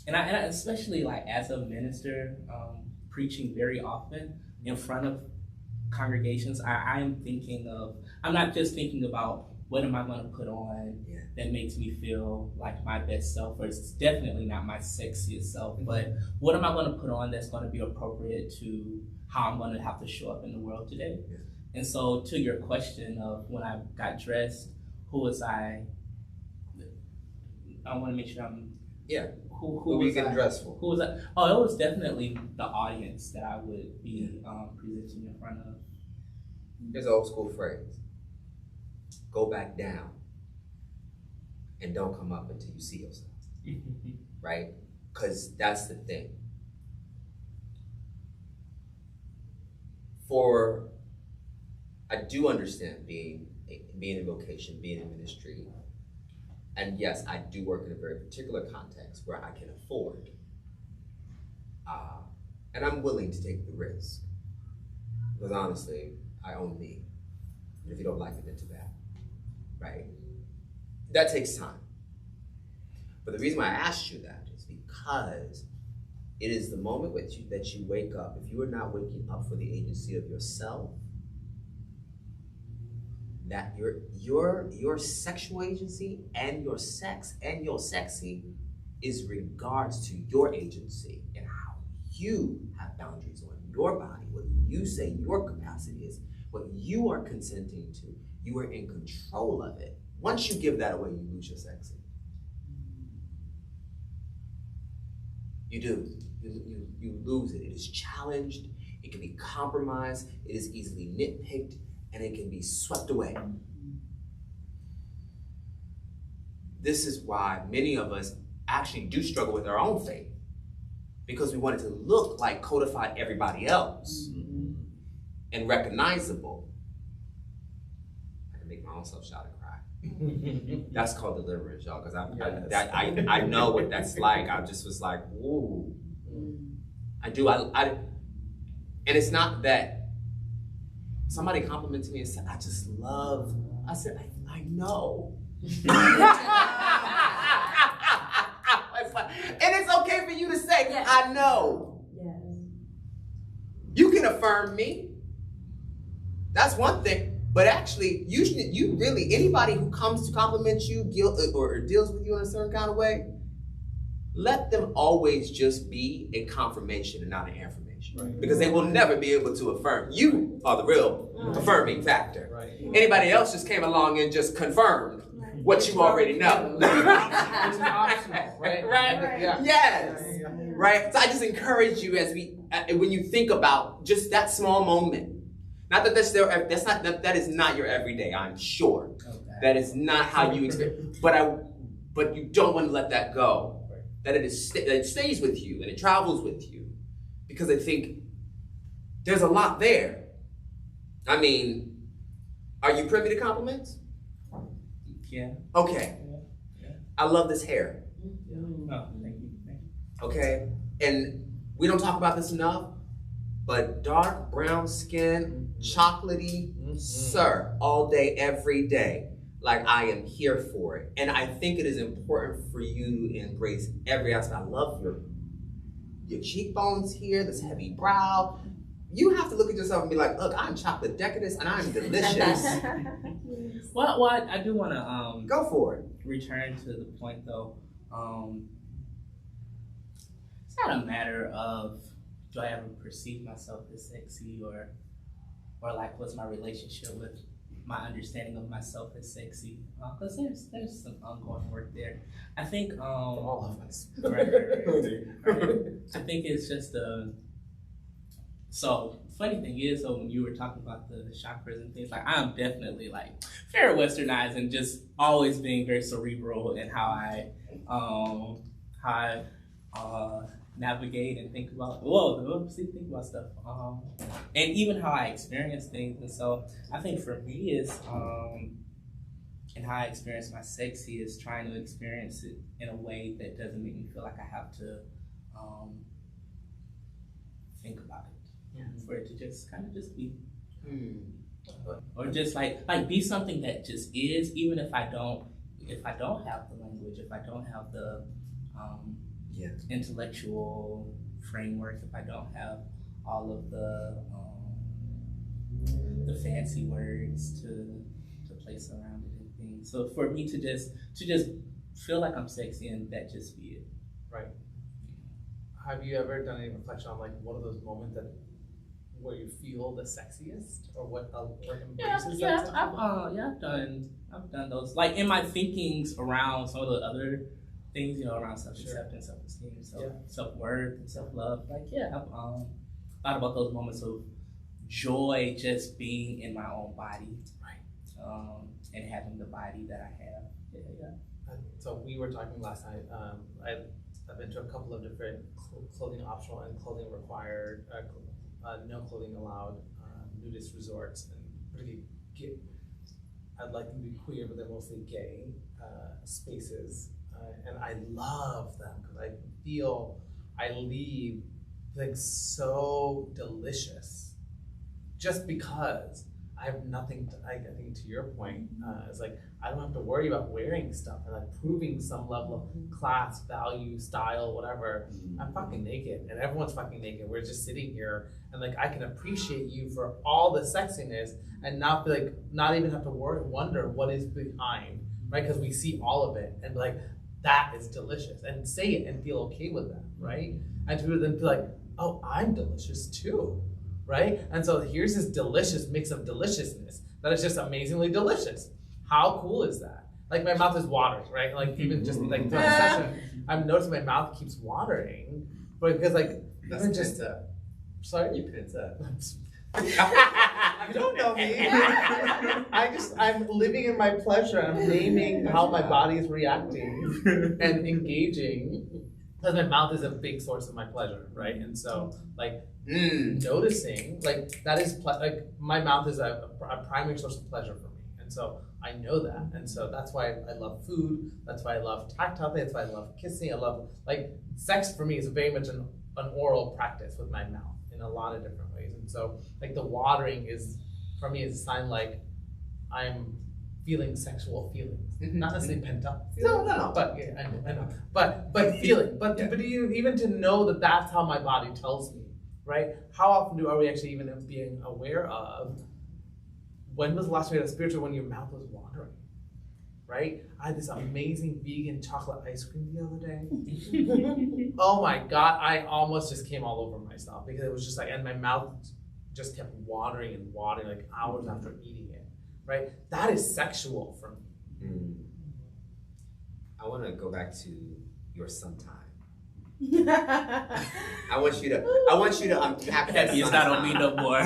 and I especially like as a minister, preaching very often in front of congregations, I am thinking of, I'm not just thinking about what am I going to put on that makes me feel like my best self, or it's definitely not my sexiest self, but what am I going to put on that's going to be appropriate to how I'm going to have to show up in the world today. And so to your question of when I got dressed, who was I want to make sure I'm... Who were you getting dressed for? Who was I? Oh, it was definitely the audience that I would be presenting in front of. There's an old school phrase. Go back down and don't come up until you see yourself. Right? Because that's the thing. I do understand being in vocation, being in ministry. And yes, I do work in a very particular context where I can afford. And I'm willing to take the risk. Because honestly, I own me. And if you don't like it, then too bad. Right? That takes time. But the reason why I asked you that is because it is the moment that you wake up. If you are not waking up for the agency of yourself, that your sexual agency and your sex and your sexy is regards to your agency and how you have boundaries on your body, what you say your capacity is, what you are consenting to. You are in control of it. Once you give that away, you lose your sexy. You do. You lose it. It is challenged. It can be compromised. It is easily nitpicked. And it can be swept away. This is why many of us actually do struggle with our own faith, because we want it to look like codified everybody else and recognizable. I can make my own self shout and cry. That's called deliverance, y'all, because I know what that's like. I just was like, ooh. I do. And it's not that. Somebody complimented me and said, I just love, I said, I know. And it's okay for you to say, yes. I know. Yes. You can affirm me. That's one thing. But actually, you really, anybody who comes to compliment you or deals with you in a certain kind of way, let them always just be a confirmation and not an affirmation. Right. Because they will never be able to affirm. You are the real affirming factor. Right. Anybody else just came along and just confirmed what you already know. Which is optional, right? Right? Yeah. Yes. Right? So I just encourage you when you think about just that small moment. Not that that is not your everyday, I'm sure. Okay. That is not how you experience. But you don't want to let that go. Right. That it stays with you and it travels with you. Because I think there's a lot there. I mean, are you privy to compliments? Yeah. Okay. Yeah. I love this hair. Oh, thank you. Okay. And we don't talk about this enough, But dark brown skin, chocolatey, sir, all day, every day. Like, I am here for it. And I think it is important for you to embrace every aspect. I love your cheekbones here, this heavy brow. You have to look at yourself and be like, look, I'm chocolate decadent and I'm delicious. Well, I do want to Go for it. return to the point though. It's not a matter of do I ever perceive myself as sexy or like what's my relationship with my understanding of myself as sexy, because there's some ongoing work there. I think all of us. Right. I think it's just so funny thing is, so when you were talking about the chakras and things, like I'm definitely like very westernized and just always being very cerebral in how I navigate and think about think about stuff, and even how I experience things. And so I think for me is and how I experience my sexy is trying to experience it in a way that doesn't make me feel like I have to think about it, for it to just kind of just be, or just like be something that just is, even if I don't have the language, if I don't have the intellectual framework, if I don't have all of the fancy words to place around it and things. So for me to just feel like I'm sexy and that just be it. Right. Have you ever done any reflection on like what are those moments where you feel the sexiest, or what embraces that? I've done those, like in my thinkings around some of the other things, around self-acceptance, self-esteem, self-worth, and self-love. I've thought about those moments of joy just being in my own body, right? And having the body that I have. So we were talking last night. I've been to a couple of different clothing optional and clothing required, no clothing allowed, nudist resorts, and pretty gay. I'd like them to be queer, but they're mostly gay spaces. And I love them because I feel I leave like so delicious, just because I have nothing to, I think to your point, it's like I don't have to worry about wearing stuff and like proving some level of class, value, style, whatever. I'm fucking naked and everyone's fucking naked. We're just sitting here and like I can appreciate you for all the sexiness and not be like, not even have to wonder what is behind, right? Because we see all of it and like, that is delicious, and say it and feel okay with that, right? And to then be like, oh, I'm delicious too, right? And so here's this delicious mix of deliciousness that is just amazingly delicious. How cool is that? Like my mouth is watering, right? Like even just like during the session, I'm noticing my mouth keeps watering, but because like even just sorry, You pinch up. you don't know me. I'm living in my pleasure. I'm naming how my body is reacting and engaging. Because my mouth is a big source of my pleasure, right? And so, like, noticing, like, that is, like, my mouth is a primary source of pleasure for me. And so, I know that. And so, that's why I love food. That's why I love tactile things. That's why I love kissing. I love, like, sex for me is very much an oral practice with my mouth in a lot of different ways. And so, like, the watering is, for me, is a sign, like, I'm feeling sexual feelings. Not necessarily pent up feelings. No. But yeah, I know. But feeling. But you, even to know that that's how my body tells me, right? How often are we actually even being aware of when was the last time you had a spiritual when your mouth was watering, right? I had this amazing vegan chocolate ice cream the other day. Oh my God, I almost just came all over myself because it was just like, and my mouth just kept watering and watering like hours after eating it, right? That is sexual for me. I want to go back to your sometime. I want you to unpack that. It's not on me no more.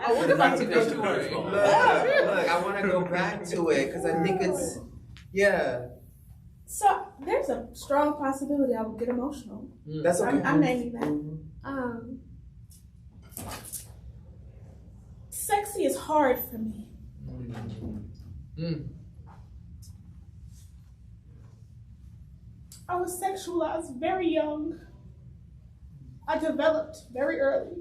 I want to go back to this story. Look, I want to go back to it because I think it's, So there's a strong possibility I will get emotional. That's okay. I'm naming that. Sexy is hard for me. I was sexualized very young. I developed very early.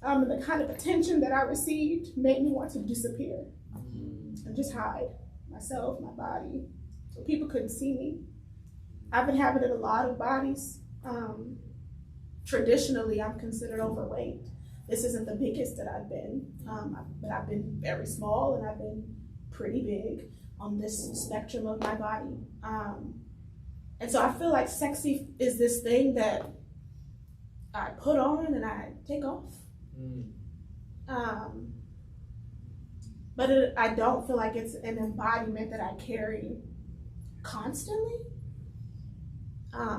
And the kind of attention that I received made me want to disappear and just hide myself, my body, so people couldn't see me. I've inhabited a lot of bodies. Traditionally, I'm considered overweight. This isn't the biggest that I've been, but I've been very small and I've been pretty big on this spectrum of my body. And so I feel like sexy is this thing that I put on and I take off. But I don't feel like it's an embodiment that I carry constantly.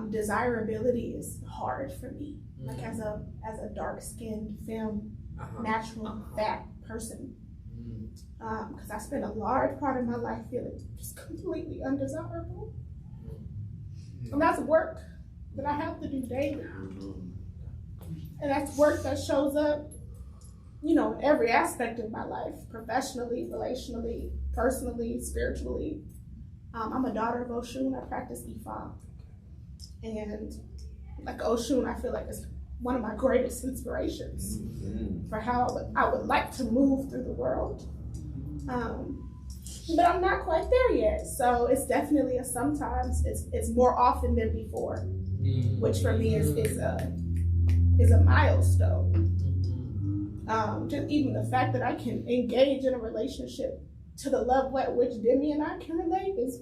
Desirability is hard for me. Like as a dark-skinned, femme, natural, fat person. Because I spent a large part of my life feeling just completely undesirable. And that's work that I have to do daily. And that's work that shows up, in every aspect of my life, professionally, relationally, personally, spiritually. I'm a daughter of Oshun. I practice Ifa. And like Oshun, I feel like is one of my greatest inspirations for how I would like to move through the world. But I'm not quite there yet. So it's definitely a sometimes. It's more often than before, which for me is a milestone. Just even the fact that I can engage in a relationship to the level at which Demi and I can relate is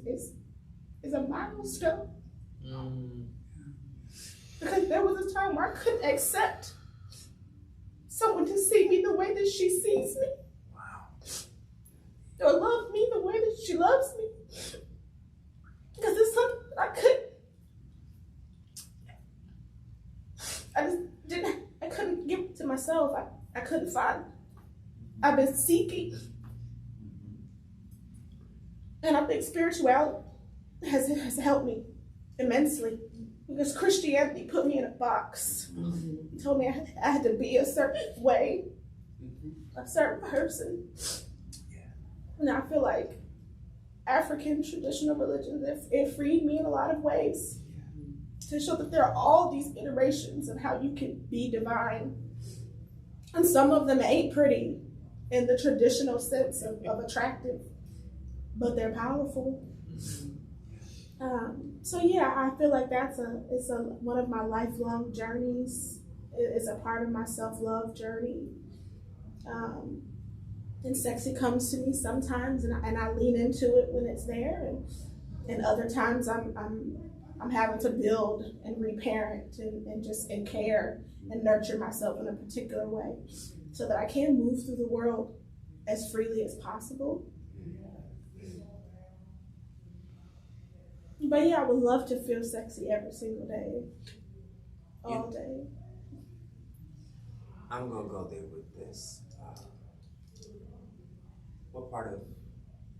a milestone. Because there was a time where I couldn't accept someone to see me the way that she sees me. Or love me the way that she loves me. Because it's something I couldn't give it to myself. I couldn't find. I've been seeking. And I think spirituality has helped me immensely. Because Christianity put me in a box. It told me I had to be a certain way, a certain person. And I feel like African traditional religions, it freed me in a lot of ways to show that there are all these iterations of how you can be divine. And some of them ain't pretty in the traditional sense of attractive, but they're powerful. So yeah, I feel like it's one of my lifelong journeys. It's a part of my self-love journey. And sexy comes to me sometimes, and I lean into it when it's there, and other times I'm having to build and reparent and care and nurture myself in a particular way, so that I can move through the world as freely as possible. But yeah, I would love to feel sexy every single day, all day. I'm gonna go there with this. What part of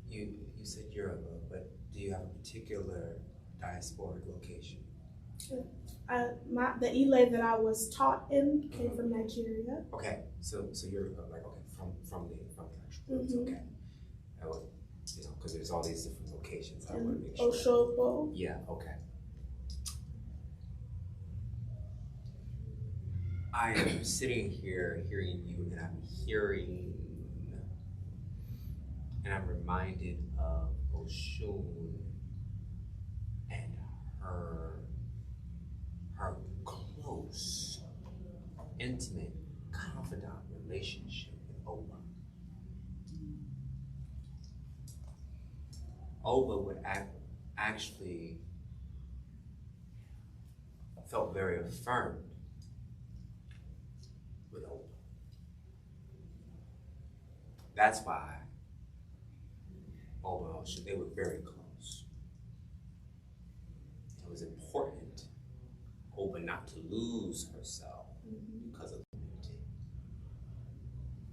you said Europe, but do you have a particular diasporic location? The Ile that I was taught in came from Nigeria. Okay, so you're like from the actual roots. Okay, because there's all these different locations. I want to make sure. Oshobo. Yeah. Okay. I am sitting here hearing you, and I'm reminded of Oshun and her close, intimate, confidant relationship with Oba. Oba would actually felt very affirmed with Oba. That's why Oba and Oshun, they were very close. It was important Oba not to lose herself because of beauty,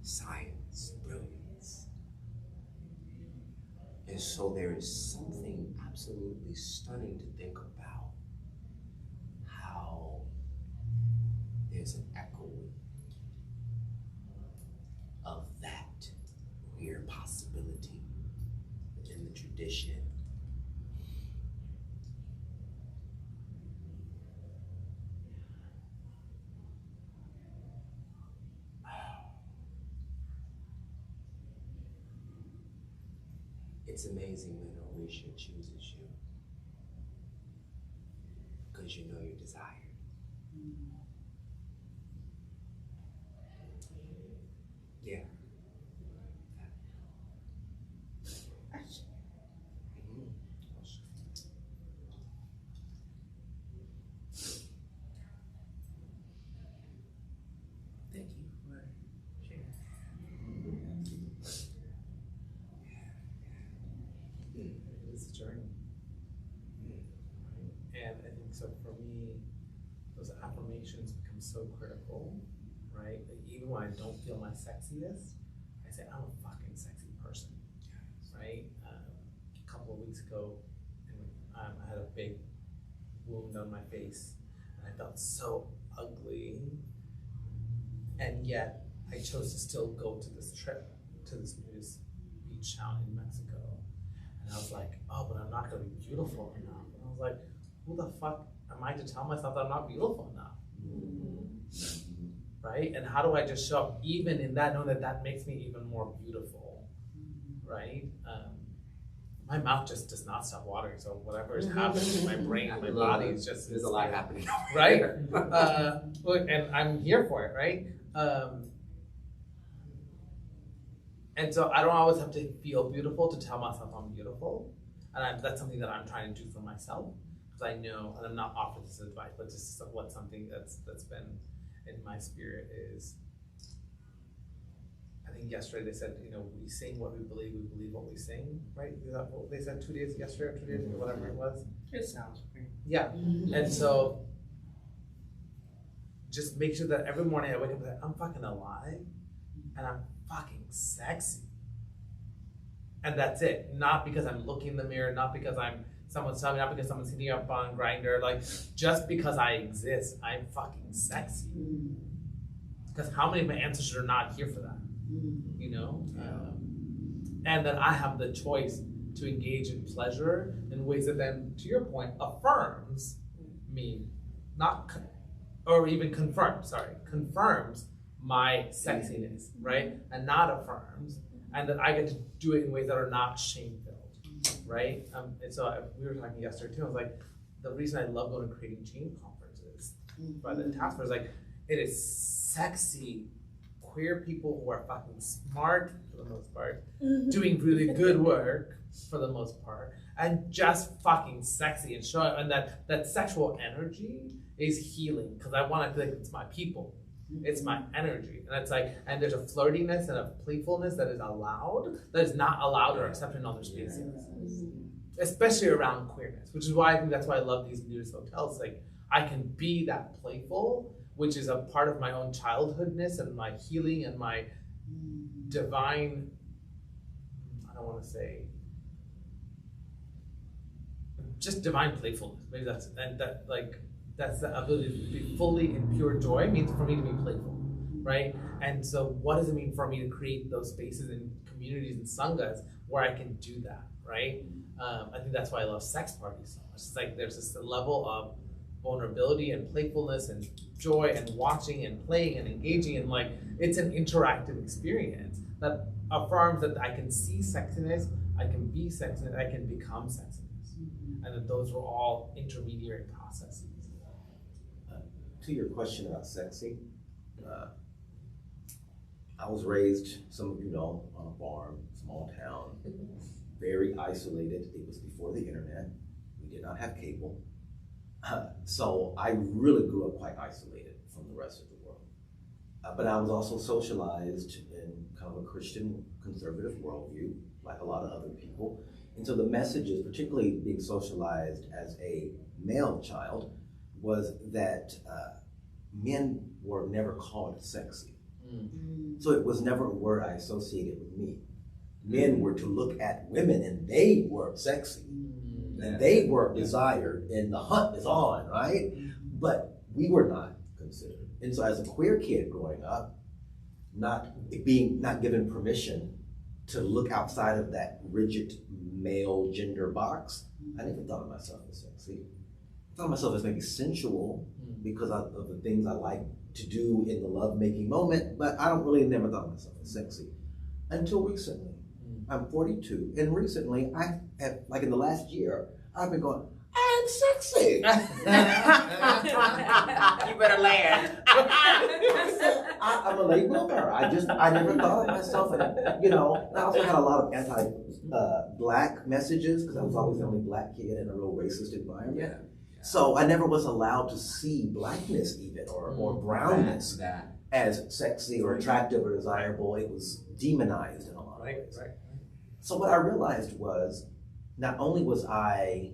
science, brilliance. And so there is something absolutely stunning to think about how there's an echoing of that queer possibility within the tradition. It's amazing when Orisha chooses you. Because you know you're desired. Yeah. Thank you for sharing. It's a journey. And I think so for me, those affirmations become so critical, right? Like even when I don't feel my sexiest, I say, I'm a fucking sexy person, right? A couple of weeks ago, I had a big wound on my face, and I felt so ugly, and yet I chose to still go to this trip, to this nudist beach town in Mexico. And I was like, oh, but I'm not gonna be beautiful enough. And I was like, who the fuck am I to tell myself that I'm not beautiful enough? Right? And how do I just show up even in that, knowing that that makes me even more beautiful, right? My mouth just does not stop watering, so whatever is happening in my brain, my body is just... There's a lot happening. Right? And I'm here for it, right? And so I don't always have to feel beautiful to tell myself I'm beautiful. And that's something that I'm trying to do for myself. Because I know, and I'm not offering this advice, but just what something that's been in my spirit is, I think yesterday they said, you know, we sing what we believe what we sing, right? Is that what they said 2 days yesterday or 2 days ago, whatever it was? It sounds great. Yeah. And so just make sure that every morning I wake up and say, I'm fucking alive and I'm fucking sexy. And that's it. Not because I'm looking in the mirror, not because someone's telling me, not because someone's hitting me up on Grindr, like just because I exist, I'm fucking sexy. Because how many of my ancestors are not here for that? You know? And that I have the choice to engage in pleasure in ways that then, to your point, affirms me, or even confirms my sexiness, right? And not affirms, and that I get to do it in ways that are not shame-filled, right? And so we were talking yesterday too, I was like, the reason I love going to Creating Change conferences by the task force, like, it is sexy queer people who are fucking smart for the most part, doing really good work for the most part, and just fucking sexy and show up, and that sexual energy is healing, because I want to feel like it's my people. It's my energy. And it's like, and there's a flirtiness and a playfulness that is allowed, that is not allowed or accepted in other spaces. Especially around queerness, which is why I think that's why I love these nudist hotels. Like, I can be that playful, which is a part of my own childhoodness and my healing and my divine, I don't want to say, just divine playfulness. Maybe that's the ability to be fully in pure joy means for me to be playful, right? And so what does it mean for me to create those spaces and communities and sanghas where I can do that, right? I think that's why I love sex parties so much. It's like there's this level of vulnerability and playfulness and joy and watching and playing and engaging, and like it's an interactive experience that affirms that I can see sexiness, I can be sexiness, I can become sexiness, and that those were all intermediary processes. To your question about sexy, I was raised, some of you know, on a farm, small town, very isolated. It was before the internet. We did not have cable. So I really grew up quite isolated from the rest of the world. But I was also socialized in kind of a Christian conservative worldview, like a lot of other people. And so the messages, particularly being socialized as a male child, was that men were never called sexy. So it was never a word I associated with me. Men were to look at women and they were sexy. And they were desired and the hunt is on, right? But we were not considered. And so as a queer kid growing up, not given permission to look outside of that rigid male gender box, I never thought of myself as sexy. I thought of myself as maybe sensual because of the things I like to do in the lovemaking moment, but I don't really never thought of myself as sexy until recently. I'm 42, and recently I have, like in the last year, I've been going, I'm sexy. You better land. I'm a late bloomer. I never thought of myself, and I also had a lot of anti-black messages because I was always the only black kid in a real racist environment. Yeah. So I never was allowed to see blackness even or brownness as sexy or attractive or desirable. It was demonized in a lot of ways. Right. So what I realized was, not only was I'll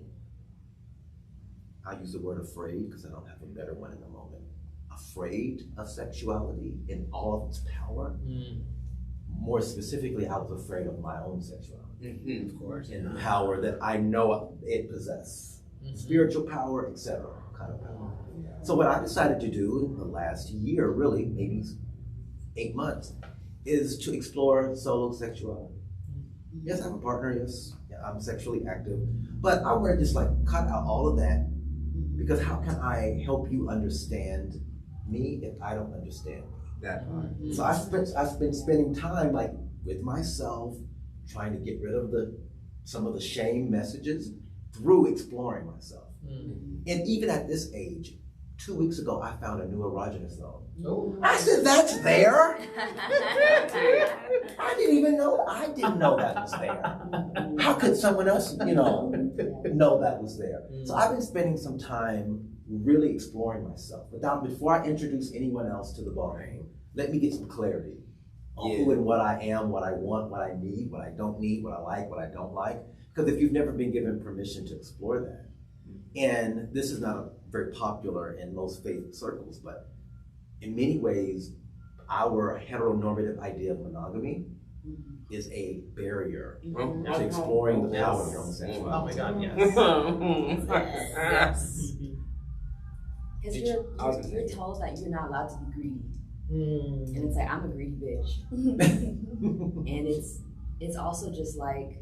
use the word afraid because I don't have a better one in the moment, afraid of sexuality in all of its power. More specifically, I was afraid of my own sexuality. Of course. And the power that I know it possesses. Spiritual power, etc. kind of power. So what I decided to do in the last year, really, maybe 8 months, is to explore solo sexuality. Yes, I have a partner, yes, I'm sexually active, but I want to just like cut out all of that, because how can I help you understand me if I don't understand me? That part. So I've been spending time like with myself, trying to get rid of some of the shame messages through exploring myself. And even at this age, 2 weeks ago, I found a new erogenous zone. I said, that's there? I didn't know that was there. How could someone else, know that was there? So I've been spending some time really exploring myself. Before I introduce anyone else to the ball game, let me get some clarity on who and what I am, what I want, what I need, what I don't need, what I like, what I don't like. Because if you've never been given permission to explore that, and this is not very popular in most faith circles, but in many ways, our heteronormative idea of monogamy is a barrier to exploring the power of your own sexuality. Oh my God, yes. Because you're told that you're not allowed to be greedy. And it's like, I'm a greedy bitch. And it's also just like,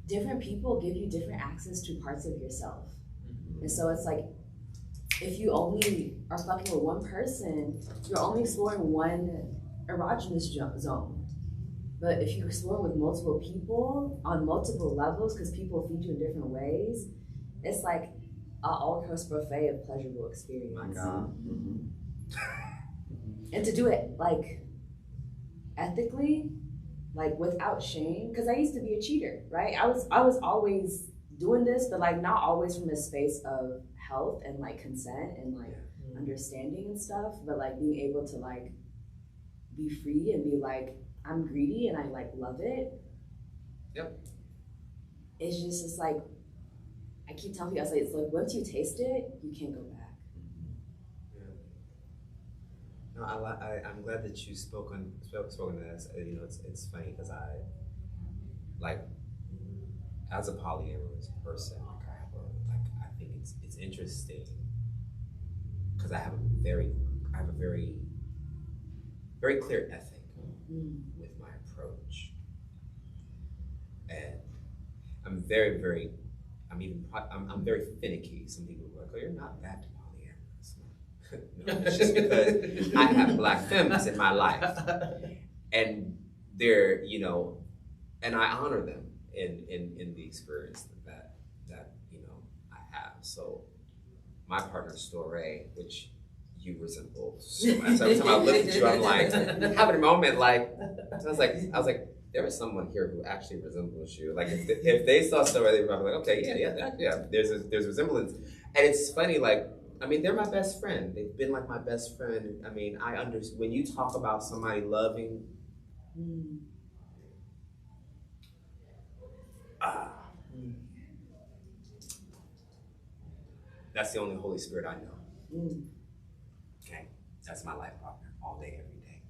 different people give you different access to parts of yourself. And so it's like, if you only are fucking with one person, you're only exploring one erogenous zone. But if you explore with multiple people on multiple levels, because people feed you in different ways, it's like an all-course buffet of pleasurable experience. My God. And to do it like ethically, like without shame, because I used to be a cheater, right? I was always doing this, but like not always from a space of health and like consent and like understanding and stuff, but like being able to like be free and be like, I'm greedy and I like love it. Yep. It's like, I keep telling people, it's like once you taste it, you can't go back. No, I'm glad that you spoken to this. It's funny because I as a polyamorous person, I think it's interesting because I have a very very clear ethic with my approach, and I'm very finicky. Some people are like, "Oh, you're not that polyamorous." No, it's just because I have Black femmes in my life, and they're and I honor them in the experience that I have. So my partner Storey, which you resemble so much. So every time I look at you, I'm like having a moment. Like I was like, there is someone here who actually resembles you. Like if they saw Storey, they'd probably be like, okay, yeah. There's resemblance, and it's funny. Like I mean, they're my best friend. They've been like my best friend. I mean, I understand when you talk about somebody loving. That's the only Holy Spirit I know. Okay, that's my life partner all day, every day.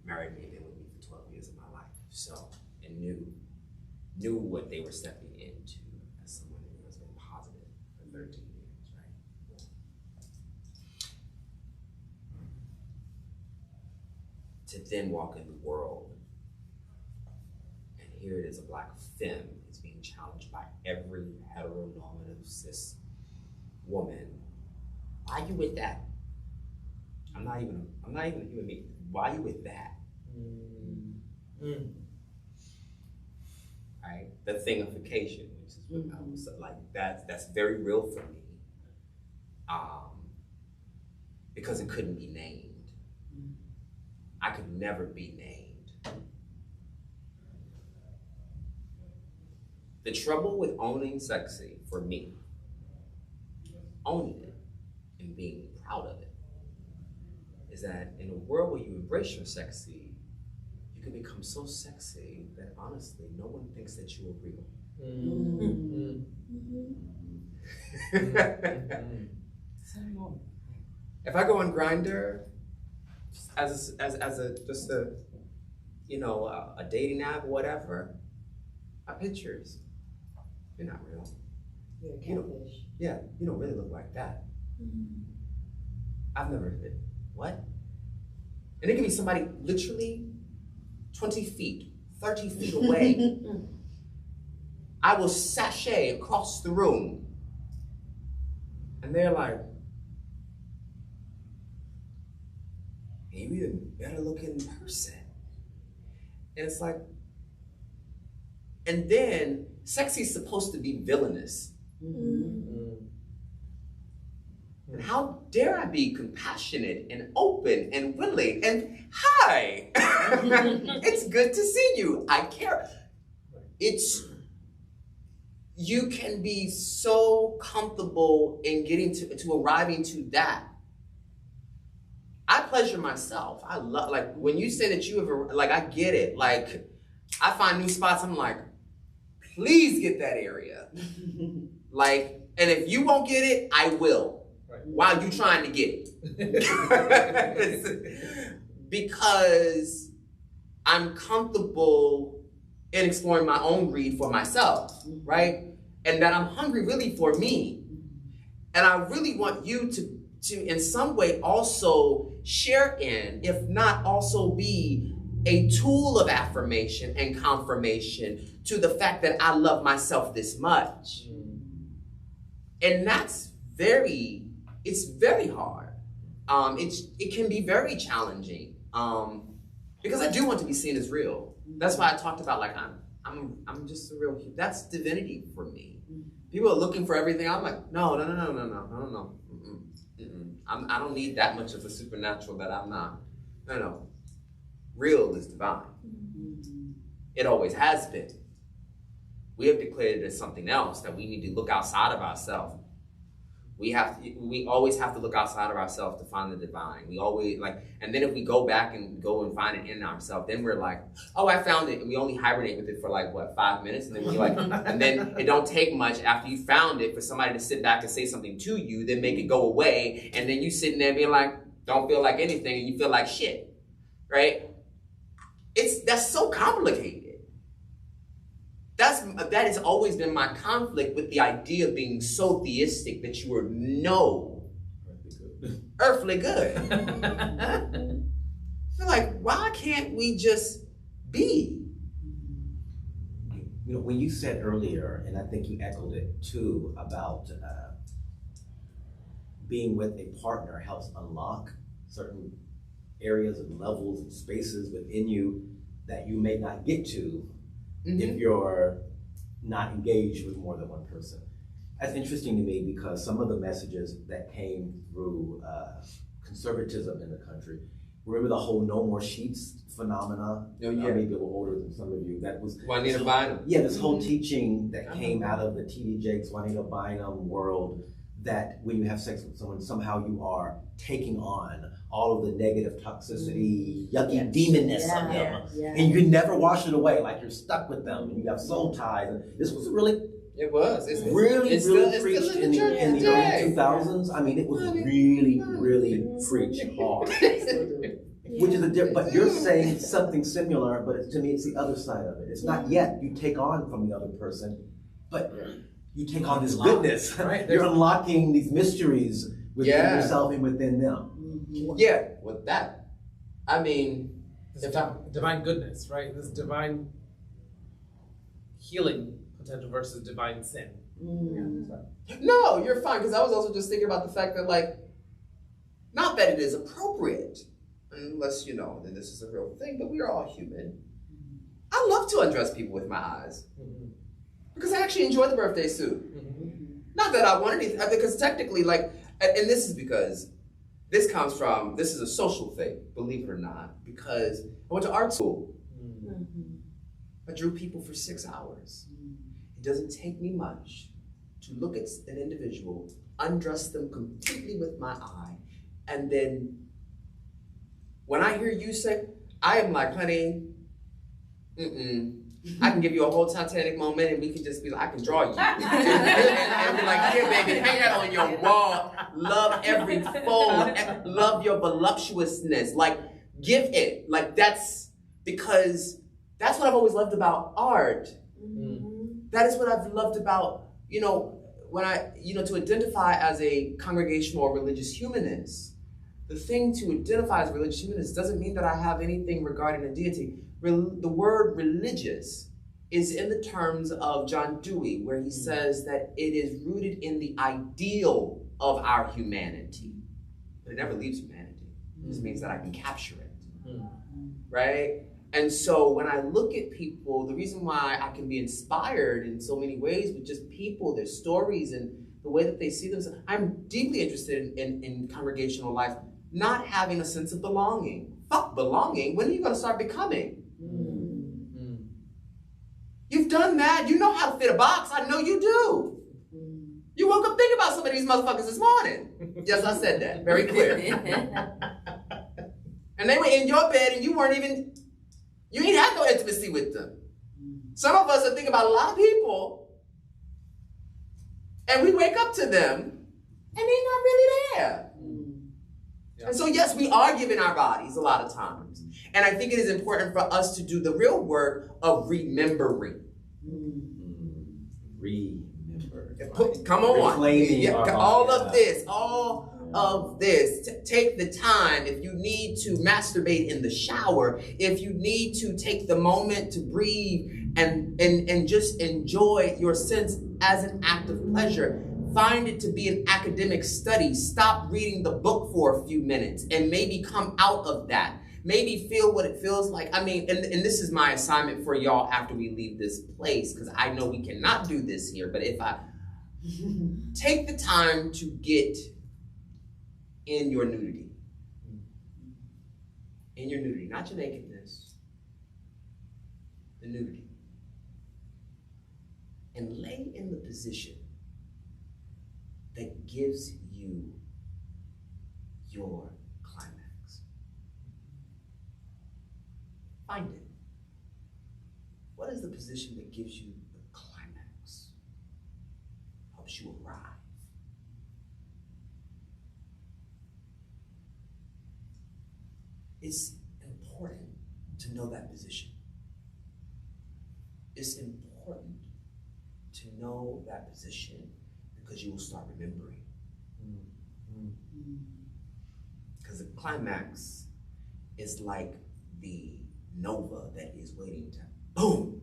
Married me, been with me for 12 years of my life. So, and knew what they were stepping into as someone who has been positive for 13 years, right? To then walk in the world, and here it is, a Black femme is being challenged by every heteronormative cis woman. Why you with that? I'm not even a human being. Why you with that? right? The thingification, which is what I was like, that's very real for me. Because it couldn't be named. I could never be named. The trouble with owning sexy, for me, owning it and being proud of it, is that in a world where you embrace your sexy, you can become so sexy that honestly, no one thinks that you are real. If I go on Grindr as a a dating app or whatever, my pictures, you're not real. You're a catfish. You don't really look like that. I've never been, what? And it can be somebody literally 20 feet, 30 feet away. I will sashay across the room. And they're like, you even better look in person. And it's like, and then sexy's supposed to be villainous. And how dare I be compassionate and open and willing and hi, it's good to see you. I care. You can be so comfortable in getting to arriving to that. I pleasure myself. I love, like, when you say that you have, like, I get it. Like, I find new spots, I'm like, please get that area. Like, and if you won't get it, I will. Right. While you trying to get it. Because I'm comfortable in exploring my own greed for myself, right? And that I'm hungry really for me. And I really want you to in some way also share in, if not also be a tool of affirmation and confirmation to the fact that I love myself this much. And that's it's very hard. It can be very challenging because I do want to be seen as real. That's why I talked about, like, I'm just a real, that's divinity for me. People are looking for everything. I'm like, no. I don't need that much of a supernatural that I'm not. No. Real is divine. It always has been. We have declared it as something else, that we need to look outside of ourselves. We always have to look outside of ourselves to find the divine. We always, like, and then if we go back and go and find it in ourselves, then we're like, oh, I found it, and we only hibernate with it for like, what, 5 minutes? And then we're like, and then it don't take much after you found it for somebody to sit back and say something to you, then make it go away, and then you sitting there being like, don't feel like anything, and you feel like shit, right? That's so complicated. That has always been my conflict with the idea of being so theistic that you are earthly good. Feel like, why can't we just be? You know, when you said earlier, and I think you echoed it too, about being with a partner helps unlock certain areas and levels and spaces within you that you may not get to if you're not engaged with more than one person. That's interesting to me because some of the messages that came through conservatism in the country, remember the whole no more sheets phenomena? Oh, yeah. Maybe a little older than some of you. That was Juanita Bynum. Yeah, this whole teaching that came out of the T.D. Jakes, Juanita Bynum world, that when you have sex with someone, somehow you are taking on all of the negative toxicity, yucky demonness of them. And you can never wash it away, like you're stuck with them and you have soul ties. And this was really, It's really preached in the early 2000s. I mean, it was really preached hard. Which is but you're saying something similar, but to me, it's the other side of it. It's not yet you take on from the other person, but you take on this goodness. Right? You're unlocking these mysteries within yourself and within them. Yeah, with that, I mean, divine goodness, right? This divine healing potential versus divine sin. No, you're fine, because I was also just thinking about the fact that, like, not that it is appropriate, unless, you know, that this is a real thing, but we are all human. I love to undress people with my eyes. Because I actually enjoy the birthday suit. Not that I want anything, because technically, like, and this is because this is a social thing, believe it or not, because I went to art school. I drew people for 6 hours. It doesn't take me much to look at an individual, undress them completely with my eye, and then when I hear you say, I am like, honey, I can give you a whole Titanic moment and we can just be like, I can draw you. and be like, here, baby, hang that on your wall. Love every fold. Love your voluptuousness. Like, give it. Like, that's because that's what I've always loved about art. That is what I've loved about, when to identify as a congregational or religious humanist. The thing to identify as a religious humanist doesn't mean that I have anything regarding a deity. The word religious is in the terms of John Dewey, where he says that it is rooted in the ideal of our humanity. But it never leaves humanity. It just means that I can capture it, right? And so when I look at people, the reason why I can be inspired in so many ways with just people, their stories, and the way that they see themselves, I'm deeply interested in congregational life, not having a sense of belonging. Fuck belonging. When are you going to start becoming? You've done that. You know how to fit a box. I know you do. You woke up thinking about some of these motherfuckers this morning. Yes, I said that. Very clear. And they were in your bed and you ain't had no intimacy with them. Some of us are thinking about a lot of people and we wake up to them and they're not really there. And so yes, we are giving our bodies a lot of times. And I think it is important for us to do the real work of remembering. Remember. Come on. Reclaiming all of this. Take the time. If you need to masturbate in the shower, if you need to take the moment to breathe and just enjoy your sense as an act of pleasure. Find it to be an academic study. Stop reading the book for a few minutes and maybe come out of that. Maybe feel what it feels like. I mean, and this is my assignment for y'all after we leave this place, because I know we cannot do this here, but if I take the time to get in your nudity. In your nudity, not your nakedness. The nudity. And lay in the position that gives you your climax. Find it. What is the position that gives you the climax? Helps you arrive. It's important to know that position. It's important to know that position because you will start remembering. Because the climax is like the nova that is waiting to boom.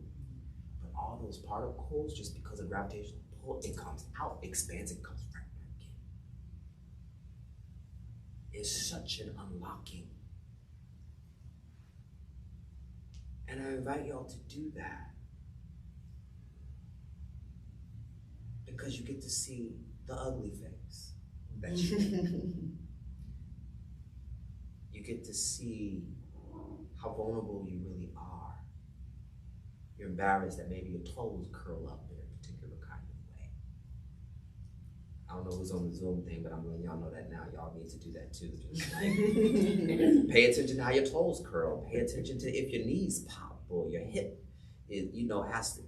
But all those particles, just because of gravitational pull, it comes out, expands, it comes right back in. It's such an unlocking. And I invite y'all to do that. Because you get to see the ugly face that you make. You get to see how vulnerable you really are. You're embarrassed that maybe your toes curl up in a particular kind of way. I don't know who's on the Zoom thing, but I'm letting y'all know that now. Y'all need to do that too. Just like, pay attention to how your toes curl. Pay attention to if your knees pop or your hip, has to.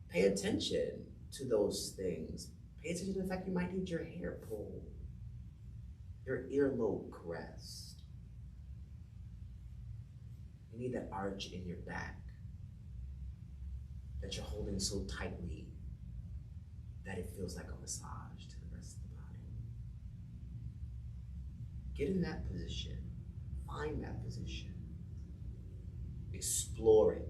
Pay attention to those things. Pay attention to the fact you might need your hair pulled, your earlobe caressed. You need that arch in your back that you're holding so tightly that it feels like a massage to the rest of the body. Get in that position. Find that position. Explore it.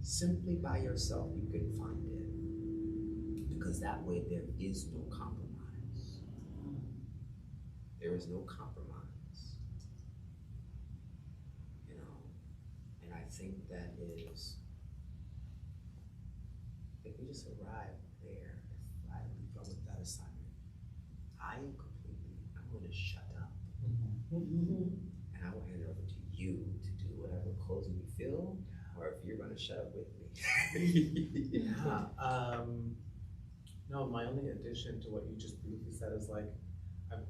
Simply by yourself, you can find it. Because that way there is no compromise. There is no compromise. And I think that is, if we just arrive there, if I leave from with that assignment, I'm going to shut up. And I will hand it over to you to do whatever closing you feel, or if you're going to shut up with me. Yeah. No, my only addition to what you just briefly said is like, and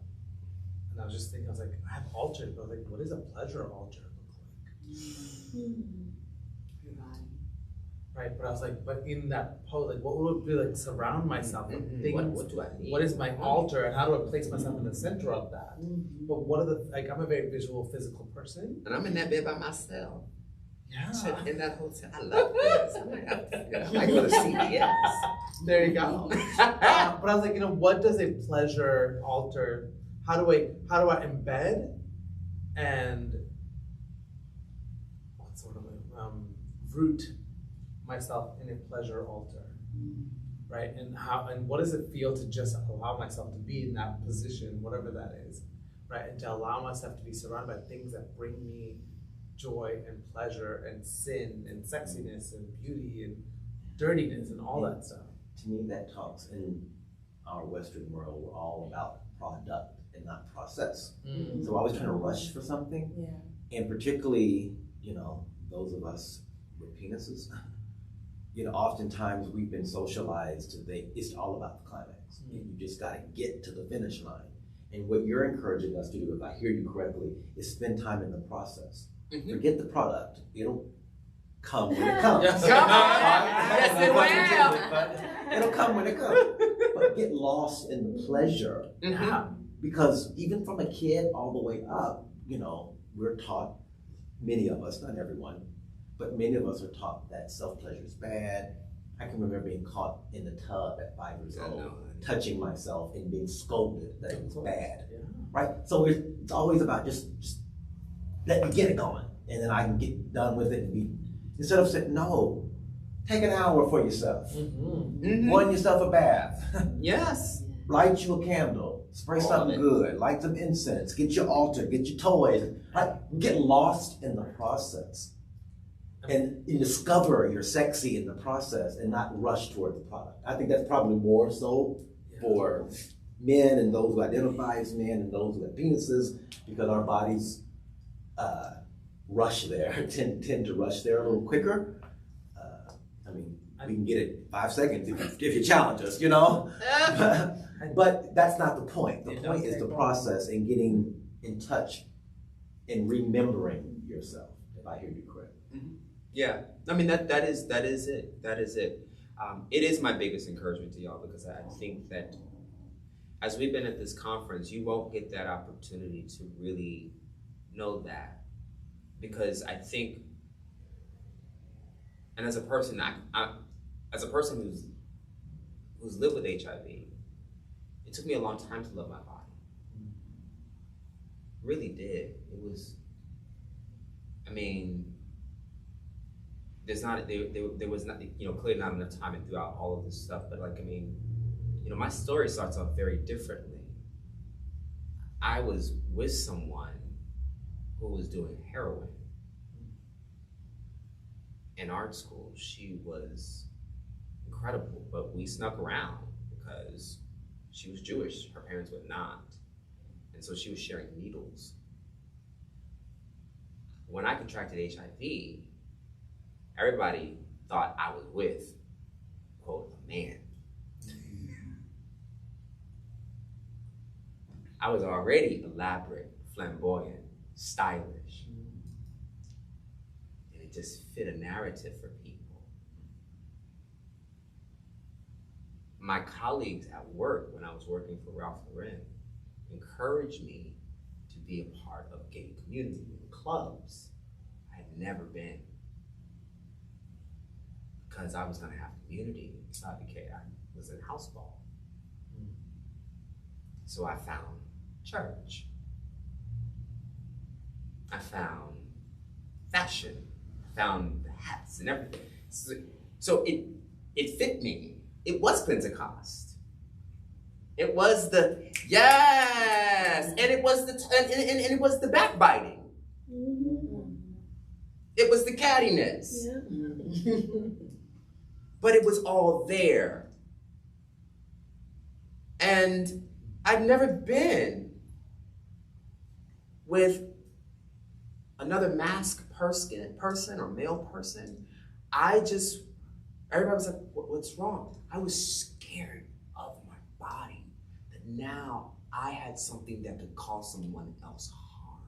I was just thinking, I was like, I have altars, but I was like, what does a pleasure altar look like? Right, but I was like, but in that pose, like, what would it be like? Surround myself with things. What do I need? What is my altar, and how do I place myself in the center of that? But what are the like? I'm a very visual, physical person, And I'm in that bed by myself. yeah. In that hotel, I love this. I might go to CBS. There you go. But I was like, what does a pleasure altar? How do I embed and what's sort of root myself in a pleasure altar, right? And what does it feel to just allow myself to be in that position, whatever that is, right? And to allow myself to be surrounded by things that bring me joy and pleasure and sin and sexiness and beauty and dirtiness and all that stuff. To me, that talks in our Western world, we're all about product and not process. So we're always trying to rush for something. Yeah. And particularly, those of us with penises, oftentimes we've been socialized to think it's all about the climax. You just gotta get to the finish line. And what you're encouraging us to do, if I hear you correctly, is spend time in the process. Forget the product. It'll come when it comes. Yes, it will. But it'll come when it comes. But get lost in the pleasure. Because even from a kid all the way up, we're taught, many of us, not everyone, but many of us are taught that self-pleasure is bad. I can remember being caught in the tub at 5 years old, touching myself and being scolded that it was bad, right? So it's always about just let me get it going, and then I can get done with it and be, instead of saying, no, take an hour for yourself. Run yourself a bath. Yes. Light you a candle. Spray something good. Light some incense. Get your altar. Get your toys. Right? Get lost in the process. And you discover you're sexy in the process and not rush toward the product. I think that's probably more so for men and those who identify as men and those who have penises, because our bodies rush there, tend to rush there a little quicker. We can get it 5 seconds if you challenge us, But that's not the point. The point is the process and getting in touch and remembering yourself, if I hear you correct. Yeah, I mean that is it. That is it. It is my biggest encouragement to y'all, because I think that as we've been at this conference, you won't get that opportunity to really know that, because I think, and as a person, as a person who's lived with HIV, it took me a long time to love my body. Really did. It was. I mean. There was not, clearly not enough time throughout all of this stuff, but my story starts off very differently. I was with someone who was doing heroin in art school. She was incredible, but we snuck around because she was Jewish, her parents were not. And so she was sharing needles. When I contracted HIV, everybody thought I was with, quote, a man. I was already elaborate, flamboyant, stylish. And it just fit a narrative for people. My colleagues at work, when I was working for Ralph Lauren, encouraged me to be a part of gay community in clubs I had never been. Because I was gonna have community, so I was in house ball. So I found church. I found fashion. I found the hats and everything. So it fit me. It was Pentecost. It was the yes, and it was the and it was the backbiting. It was the cattiness. Yeah. But it was all there. And I've never been with another masked person or male person. Everybody was like, what's wrong? I was scared of my body, that now I had something that could cause someone else harm.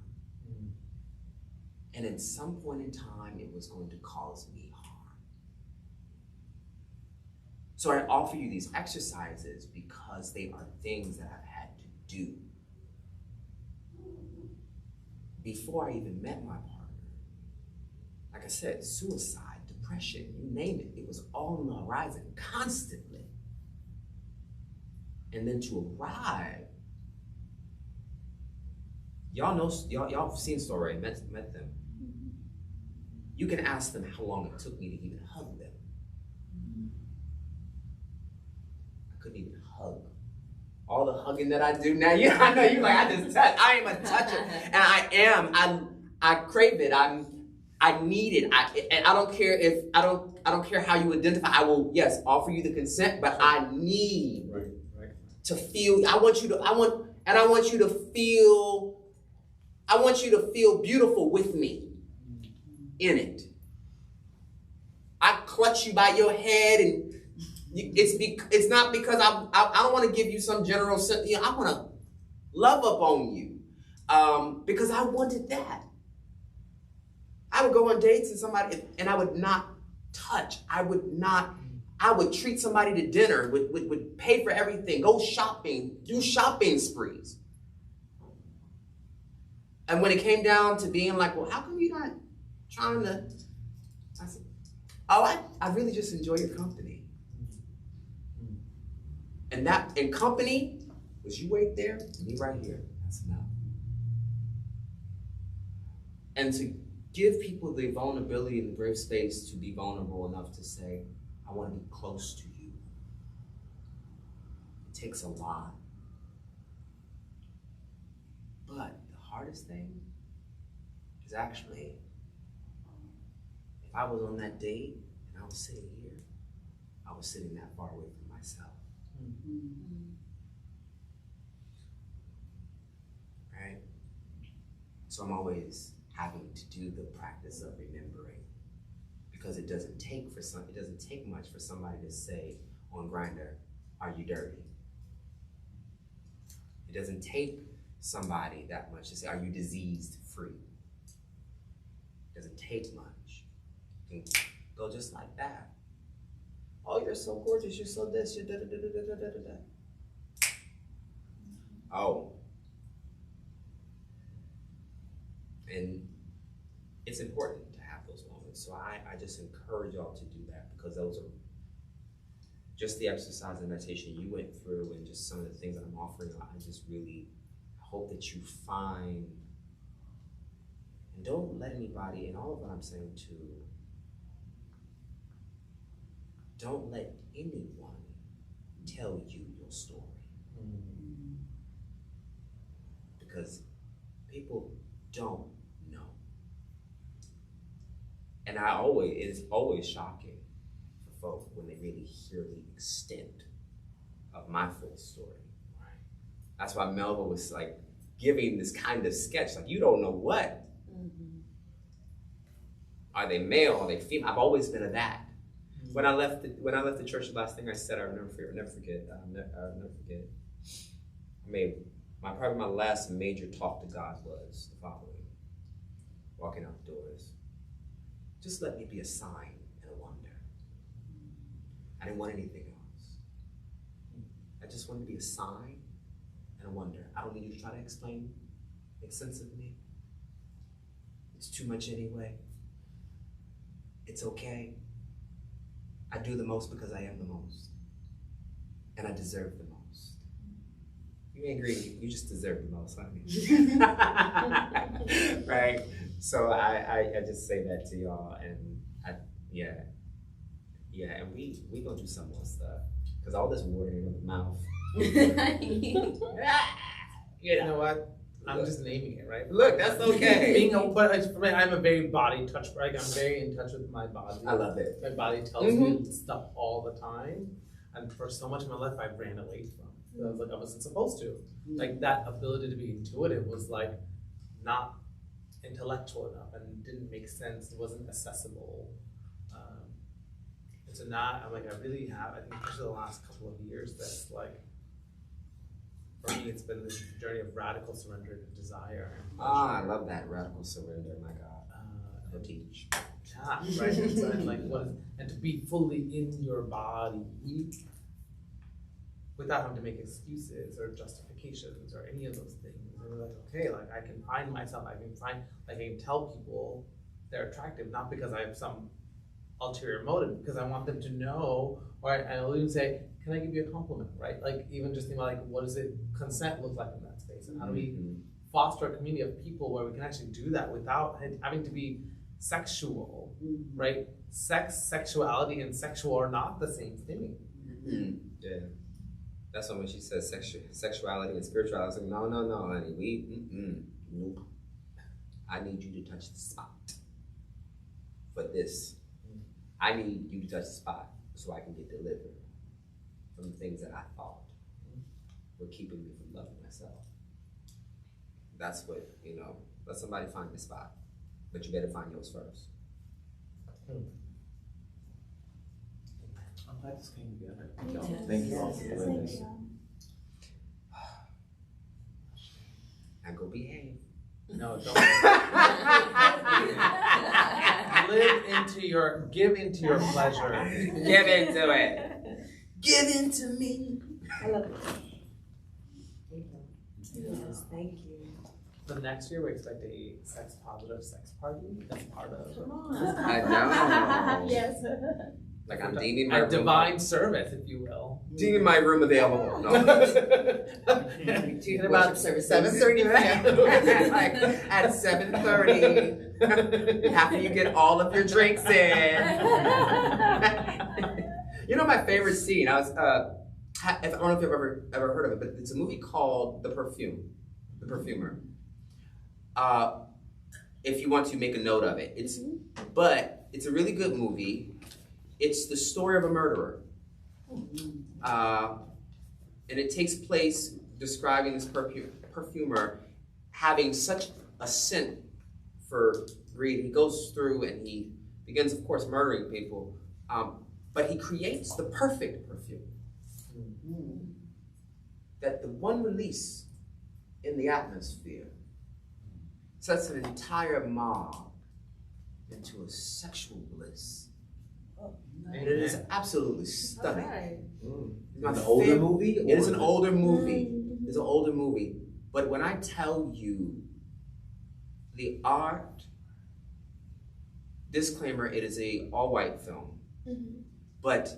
And at some point in time, it was going to cause me harm. So I offer you these exercises because they are things that I've had to do before I even met my partner. Like I said, suicide, depression, you name it, it was all on the horizon constantly. And then to arrive, y'all have seen Story, met them. You can ask them how long it took me to even hug them. I couldn't even hug. All the hugging that I do now, yeah, I know you like, I just touch. I am a toucher, and I crave it. I need it. And I don't care if I don't care how you identify. I will, yes, offer you the consent, but I need to feel. I want you to feel beautiful with me in it. I clutch you by your head, and it's not because I don't want to give you some general sense. I want to love up on you because I wanted that. I would go on dates and somebody, and I would not touch. I would treat somebody to dinner, would pay for everything, go shopping, do shopping sprees. And when it came down to being like, well, how come you're not trying to? I said, oh, I really just enjoy your company. And that, in company, was you right there, me right here. That's enough. And to give people the vulnerability and the brave space to be vulnerable enough to say, I want to be close to you. It takes a lot. But the hardest thing is actually, if I was on that date and I was sitting here, I was sitting that far away from myself. Right? So I'm always having to do the practice of remembering, because it doesn't take much for somebody to say on Grindr, "Are you dirty?" It doesn't take somebody that much to say, "Are you diseased free?" It doesn't take much. You can go just like that. "Oh, you're so gorgeous, you're so this, you're da da da da da da da da." Oh. And it's important to have those moments. So I just encourage y'all to do that, because those are just the exercise and meditation you went through, and just some of the things that I'm offering. I just really hope that you find, and don't let anybody, and all of what I'm saying too, don't let anyone tell you your story. Because people don't know. And it's always shocking for folk when they really hear the extent of my full story. That's why Melva was like giving this kind of sketch, like, you don't know what. Are they male? Are they female? I've always been a that. When I left the church, the last thing I said, I'll never forget. Probably my last major talk to God was the following: walking out the doors. Just let me be a sign and a wonder. I didn't want anything else. I just wanted to be a sign and a wonder. I don't need you to try to explain, make sense of me. It's too much anyway. It's okay. I do the most because I am the most. And I deserve the most. You ain't greedy, you just deserve the most, honey. Right? So I just say that to y'all, and and we gonna do some more stuff. Because all this word in the mouth. You know what? I'm just naming it, right? Look, that's okay. For me, I'm a very body touch. Like I'm very in touch with my body. I love it. My body tells me stuff all the time, and for so much of my life, I ran away from. I was like, I wasn't supposed to. Like that ability to be intuitive was like not intellectual enough and didn't make sense. It wasn't accessible. And so now I'm like, I really have. I think especially the last couple of years, that's like. For me, it's been this journey of radical surrender to desire. I love that radical surrender. My God, I'll teach. Yeah, right. And like and to be fully in your body without having to make excuses or justifications or any of those things. And we're like, okay, like I can find myself. I can tell people they're attractive not because I have some ulterior motive, because I want them to know. Or I'll even say, can I give you a compliment, right? Like even just think about like, what does consent look like in that space? And how do we foster a community of people where we can actually do that without having to be sexual, right? Sexuality and sexual are not the same thing. Yeah. That's when she says sexuality and spirituality, I was like, no, honey, nope. I need you to touch the spot for this. I need you to touch the spot so I can get delivered from the things that I thought were keeping me from loving myself. That's what, let somebody find the spot, but you better find yours first. I'm glad this came together. Thank you all for doing this. Now go behave. No, don't. Give into your pleasure. Give into it. Give into me. I love it. Yes, thank you. The next year we expect a sex positive sex party as part of I know. Yes. Like I'm deeming my a room divine service, if you will. deeming my room available. No. At about 7:30 Like at 7:30, after you get all of your drinks in. You know my favorite scene. I don't know if you've ever heard of it, but it's a movie called The Perfumer. If you want to make a note of it, it's a really good movie. It's the story of a murderer, and it takes place describing this perfumer having such a scent for greed. He goes through and he begins, of course, murdering people, but he creates the perfect perfume. That the one release in the atmosphere sets an entire mob into a sexual bliss. And it is absolutely stunning. Right. It's an older movie? It is an older movie. It's an older movie. But when I tell you the art, disclaimer, it is a all-white film. But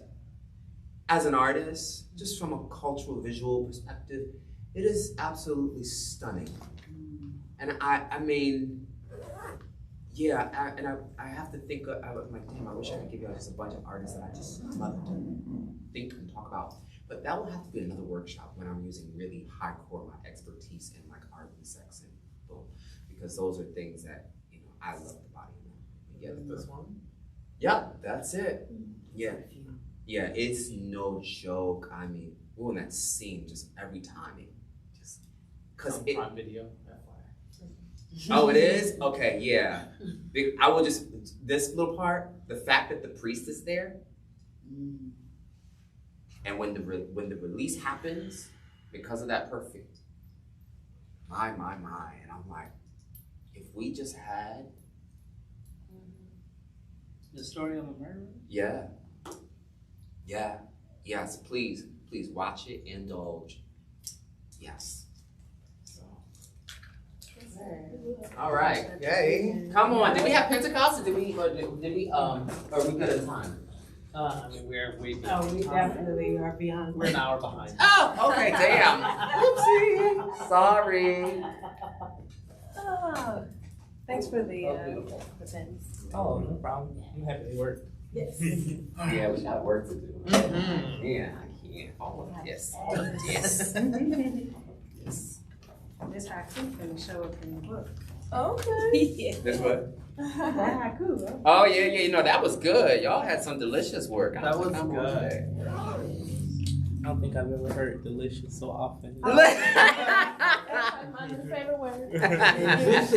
as an artist, just from a cultural visual perspective, it is absolutely stunning. And I mean, yeah, I have to think, I'm like, damn, I wish I could give you just a bunch of artists that I just love to think and talk about. But that will have to be another workshop when I'm using really hardcore my expertise in like art and sex and boom, because those are things that, I love the body of. Yeah, This one? Yeah, that's it. Yeah. Yeah, it's no joke. I mean, in that scene, just every time because it. On video. Oh, it is? Okay, yeah. I will just, this little part, the fact that the priest is there, and when the release happens, because of that perfume, my, and I'm like, if we just had. The story of a murderer? Yeah. Yes, please watch it, indulge. Yes. All right. Yay. Come on. Did we have Pentecost or did we are we good at time? I mean, we're way Oh, beyond. we definitely are beyond. We're an hour behind. Oh, okay, damn. Whoopsie. Sorry. Oh, thanks for the pens. Oh, no problem. You have to work. Yes. Yeah, we got work to do. Mm-hmm. Yeah, I can't. Oh, yes. Yes. Yes. This haiku can show up in the book. Okay. This what? That haiku, huh? Oh yeah, yeah. You know that was good. Y'all had some delicious work. That was I'm good. okay. I don't think I've ever heard delicious so often. My favorite word. Yes.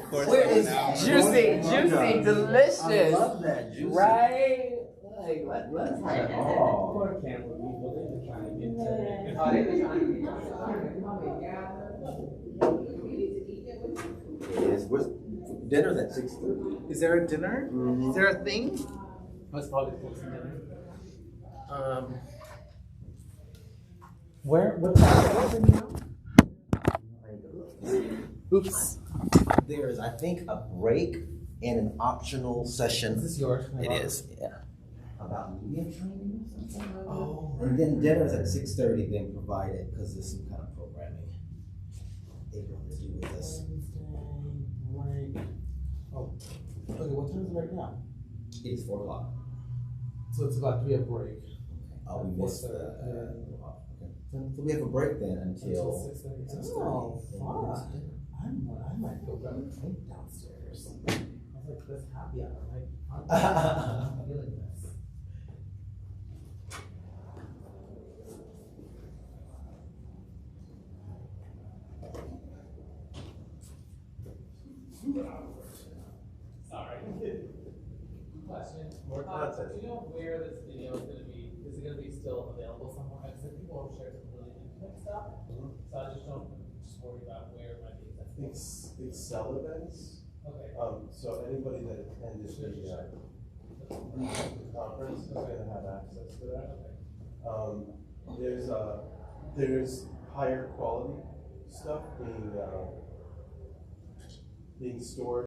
Where is Juicy, delicious. I love that, juicy. Right? Like, let's have it all. Poor camera people, they've been trying to get to it. Oh, they been trying to It is. Dinner's at 6:30. Is there a dinner? Mhm. Is there a thing? That's probably close to dinner. What time is it now? Oops. There is, I think, a break and an optional session. Is this yours? It is, yeah. About media training or something like that. Oh. And then dinner's at 6:30 being provided because there's some kind of programming they want to do with this. Right. Oh. Okay, what time is it right now? It's 4 o'clock. So it's about to be a break. Oh, we missed the. 4:30, Okay. So we have a break then until 6:30. 6:30. Oh, And then it's fun. dinner. I might go grab a drink downstairs. I was like, this happy hour. I'm feeling this. Sorry. Question. More content. Do you know where this video is going to be? Is it going to be still available somewhere? Because people have shared some really intimate stuff. So I just don't just worry about where it might be. Excel events. Okay. So anybody that attended the conference is gonna have access to that. There's higher quality stuff being stored